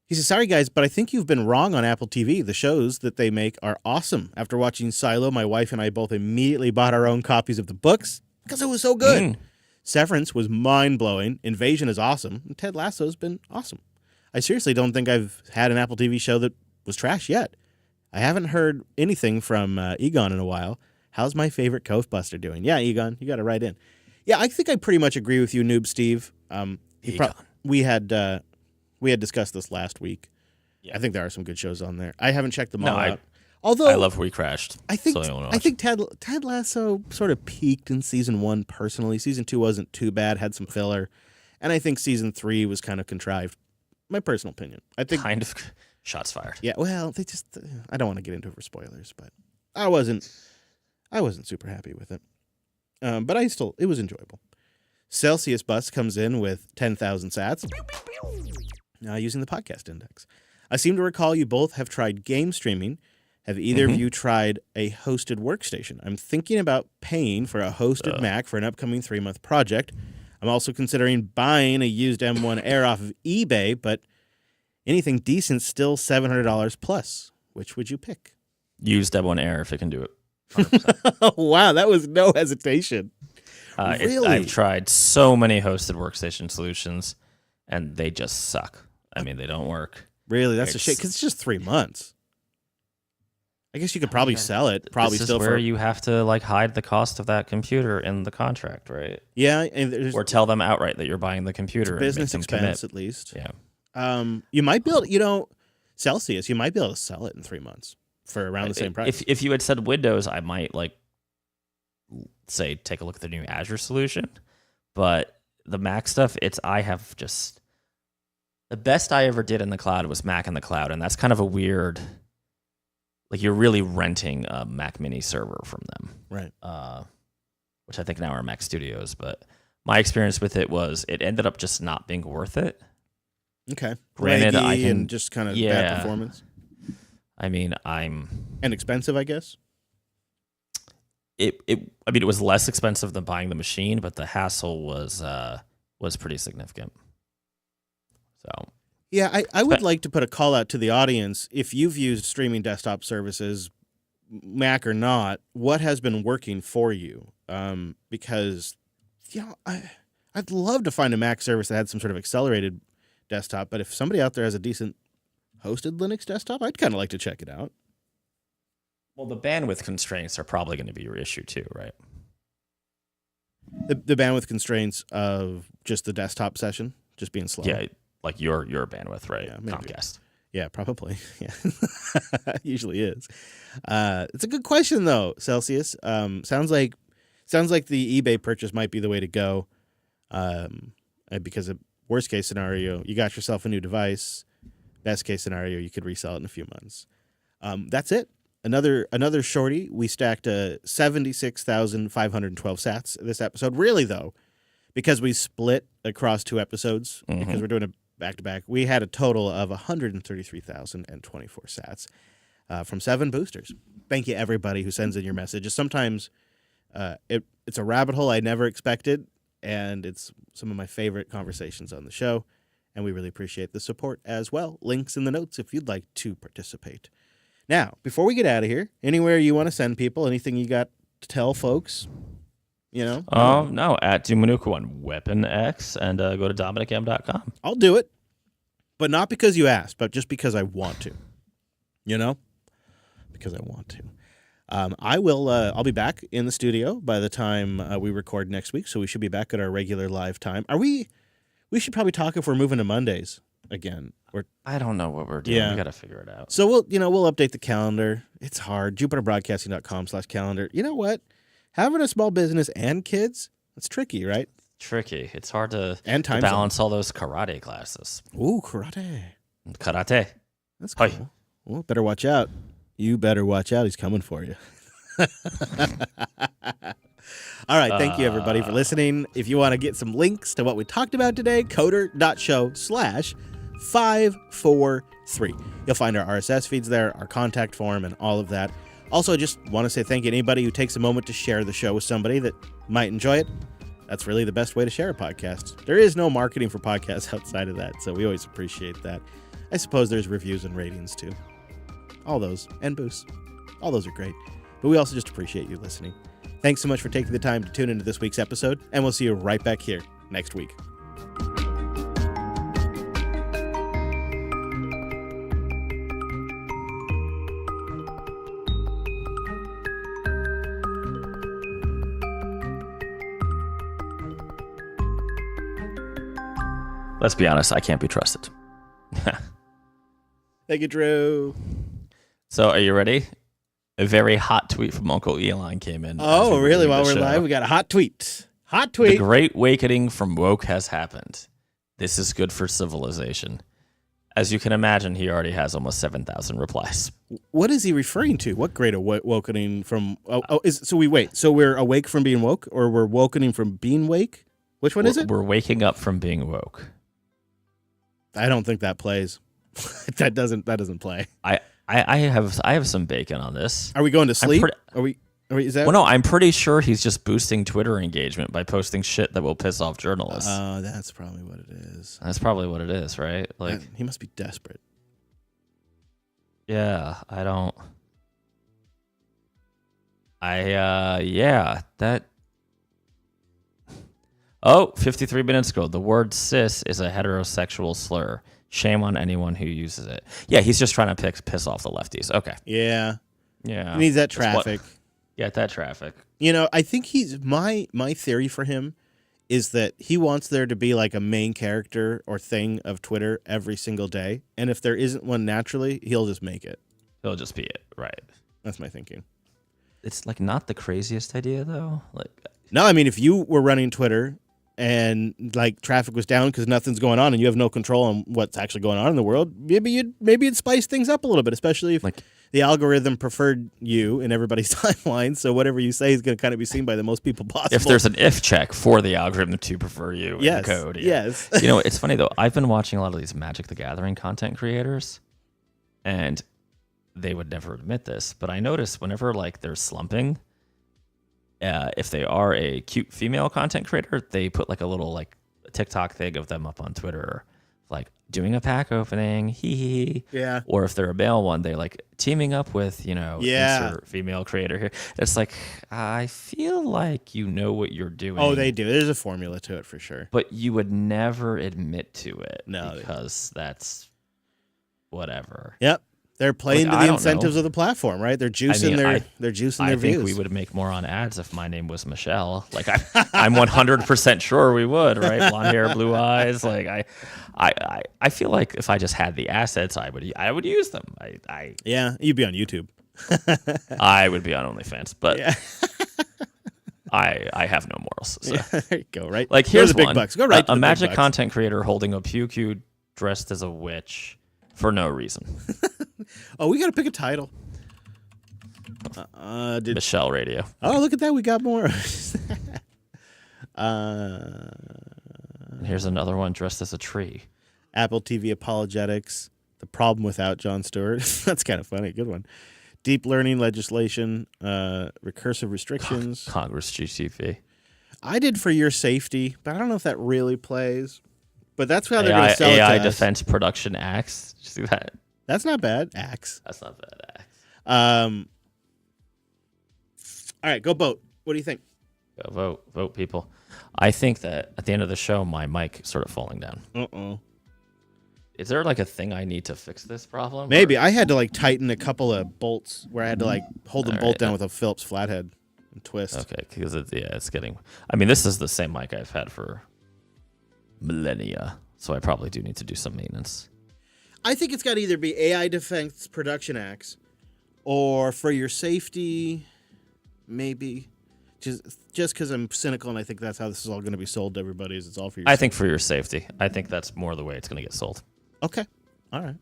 He says, sorry guys, but I think you've been wrong on Apple TV. The shows that they make are awesome. After watching Silo, my wife and I both immediately bought our own copies of the books because it was so good. Severance was mind-blowing. Invasion is awesome. And Ted Lasso's been awesome. I seriously don't think I've had an Apple TV show that was trash yet. I haven't heard anything from Egon in a while. How's my favorite Coastbuster doing? Yeah, Egon, you got to write in. Yeah, I think I pretty much agree with you, Noob Steve. We had discussed this last week. Yeah. I think there are some good shows on there. I haven't checked them all out. Although I love We Crashed. I think Ted Lasso sort of peaked in season 1 personally. Season 2 wasn't too bad, had some filler, and I think season 3 was kind of contrived. My personal opinion. I think kind of shots fired. Yeah, well, I don't want to get into it for spoilers, but I wasn't super happy with it. But it was enjoyable. Celsius Bus comes in with 10,000 sats. Using the podcast index. I seem to recall you both have tried game streaming. Have either of you tried a hosted workstation? I'm thinking about paying for a hosted Mac for an upcoming 3-month project. I'm also considering buying a used M1 Air off of eBay, but anything decent still $700 plus. Which would you pick? Used M1 Air if it can do it. Wow, that was no hesitation. Really? I've tried so many hosted workstation solutions, and they just suck. I mean, they don't work. Really? That's a shame, because it's just 3 months. I guess you could probably sell it. This is where you have to hide the cost of that computer in the contract, right? Yeah, or tell them outright that you're buying the computer. It's business expense, at least. Yeah. You might be able to, Celsius, you might be able to sell it in 3 months for around the same price. If you had said Windows, I might say take a look at the new Azure solution. But the Mac stuff, the best I ever did in the cloud was Mac in the cloud, and that's kind of a weird. You're really renting a Mac Mini server from them, right? Which I think now are Mac Studios. But my experience with it was it ended up just not being worth it. Okay, granted, and just kind of bad performance. I mean, and expensive, I guess. It was less expensive than buying the machine, but the hassle was pretty significant. So. Yeah, I would like to put a call out to the audience. If you've used streaming desktop services, Mac or not, what has been working for you? Because I'd love to find a Mac service that had some sort of accelerated desktop, but if somebody out there has a decent hosted Linux desktop, I'd kind of like to check it out. Well, the bandwidth constraints are probably going to be your issue too, right? The bandwidth constraints of just the desktop session just being slow. Yeah, like your bandwidth, right? Yeah, maybe. Comcast. Yeah, probably. Yeah, usually is. It's a good question though, Celsius. Sounds like the eBay purchase might be the way to go. Because of worst case scenario, you got yourself a new device. Best case scenario, you could resell it in a few months. That's it. Another shorty. We stacked 76,512 sats this episode. Really though, because we split across 2 episodes because we're doing a back-to-back, we had a total of 133,024 sats from 7 boosters. Thank you, everybody who sends in your messages. Sometimes it's a rabbit hole I never expected, and it's some of my favorite conversations on the show, and we really appreciate the support as well. Links in the notes if you'd like to participate. Now, before we get out of here, anywhere you want to send people, anything you got to tell folks? No, at Dumanuka on Weapon X, and go to DominicM.com. I'll do it, but not because you asked, but just because I want to. Because I want to. I'll be back in the studio by the time we record next week, so we should be back at our regular live time. We should probably talk if we're moving to Mondays again. I don't know what we're doing. Yeah. We got to figure it out. So we'll update the calendar. It's hard. JupiterBroadcasting.com/calendar. You know what? Having a small business and kids, it's tricky, right? Tricky. It's hard to zone. balance all those karate classes. Ooh, karate. That's cool. Well, better watch out. You better watch out. He's coming for you. All right. Thank you, everybody, for listening. If you want to get some links to what we talked about today, coder.show/543. You'll find our RSS feeds there, our contact form, and all of that. Also, I just want to say thank you to anybody who takes a moment to share the show with somebody that might enjoy it. That's really the best way to share a podcast. There is no marketing for podcasts outside of that, so we always appreciate that. I suppose there's reviews and ratings, too. All those. And boosts. All those are great. But we also just appreciate you listening. Thanks so much for taking the time to tune into this week's episode, and we'll see you right back here next week. Let's be honest, I can't be trusted. Thank you, Drew. So, are you ready? A very hot tweet from Uncle Elon came in. Oh, really? While we're live, we got a hot tweet. Hot tweet. The great awakening from woke has happened. This is good for civilization. As you can imagine, he already has almost 7,000 replies. What is he referring to? What great awakening from... So we're awake from being woke, or we're awakening from being wake? Which one is it? We're waking up from being woke. I don't think that plays. that doesn't play. I have some bacon on this. Are we going to sleep? Is that? Well, no, I'm pretty sure he's just boosting Twitter engagement by posting shit that will piss off journalists. Oh, that's probably what it is. That's probably what it is, right? Like he must be desperate. Yeah, that. Oh, 53 minutes ago, the word cis is a heterosexual slur. Shame on anyone who uses it. Yeah, he's just trying to piss off the lefties. Okay. Yeah. He needs that traffic. Get that traffic. I think he's my theory for him is that he wants there to be like a main character or thing of Twitter every single day. And if there isn't one naturally, he'll just make it. He'll just be it. Right. That's my thinking. It's like not the craziest idea though. No, I mean, if you were running Twitter and like traffic was down because nothing's going on and you have no control on what's actually going on in the world, maybe you'd spice things up a little bit, especially if the algorithm preferred you in everybody's timeline. So whatever you say is going to kind of be seen by the most people possible. If there's an if check for the algorithm to prefer you in the code. Yeah. Yes. It's funny though. I've been watching a lot of these Magic the Gathering content creators, and they would never admit this, but I notice whenever they're slumping, if they are a cute female content creator, they put a little TikTok thing of them up on Twitter, like doing a pack opening, hee. Yeah. Or if they're a male one, they're like teaming up with, insert female creator here. It's like, I feel like you know what you're doing. Oh, they do. There's a formula to it for sure. But you would never admit to it. No. Because that's whatever. Yep. They're playing Like, to I the don't incentives know. of the platform, right? They're juicing their views. I think we would make more on ads if my name was Michelle. Like I'm 100% sure we would, right? Blonde hair, blue eyes. Like I feel like if I just had the assets, I would use them. Yeah, you'd be on YouTube. I would be on OnlyFans, but yeah. I have no morals. So. Yeah, there you go. Right. Like Go here's to the big one. bucks. Go right to a the big magic bucks. content creator holding a pew cue dressed as a witch for no reason. Oh, we got to pick a title. Michelle Radio. Oh, look at that. We got more. And here's another one dressed as a tree. Apple TV apologetics. The problem without Jon Stewart. That's kind of funny. Good one. Deep learning legislation. Recursive restrictions. Congress GTV. I did for your safety, but I don't know if that really plays. But that's how they're going to sell it to AI us. Defense Production Acts. Did you see that? That's not bad. Axe. That's not bad. Axe. All right, go vote. What do you think? Go vote, people. I think that at the end of the show, my mic started falling down. Uh-oh. Is there like a thing I need to fix this problem? Maybe. I had to like tighten a couple of bolts where I had to like hold the bolt down with a Phillips flathead and twist. Okay, because it's getting. I mean, this is the same mic I've had for millennia, so I probably do need to do some maintenance. I think it's got to either be AI Defense Production Acts or for your safety, maybe. Just because I'm cynical and I think that's how this is all going to be sold to everybody is it's all for your I safety. think for your safety. I think that's more the way it's going to get sold. Okay. All right.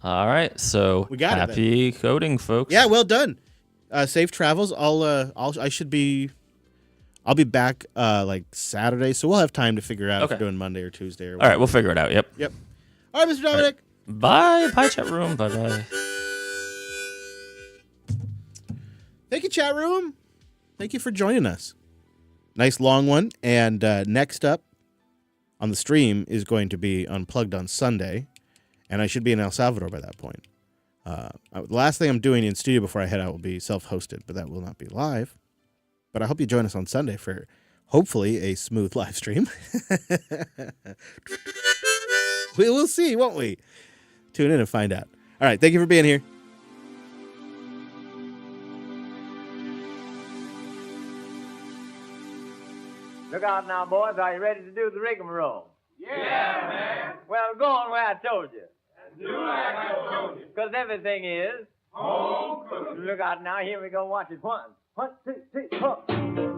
All right. So We got it, happy coding, folks. Yeah, well done. Safe travels. I'll be back like Saturday, so we'll have time to figure out if we're doing Monday or Tuesday or All right, we'll figure it out. Yep. Yep. All right, Mr. Dominic. Bye. Bye, chat room. Bye. Thank you, chat room. Thank you for joining us. Nice long one. And next up on the stream is going to be Unplugged on Sunday. And I should be in El Salvador by that point. The last thing I'm doing in studio before I head out will be self-hosted, but that will not be live. But I hope you join us on Sunday for hopefully a smooth live stream. We will see, won't we? Tune in and find out. All right. Thank you for being here. Look out now, boys. Are you ready to do the rigmarole? Yeah, man. Well, go on where I told you. Do like I told you. Because everything is home cooking. Look out now. Here we go. Watch it. 1, 2, 3, 4.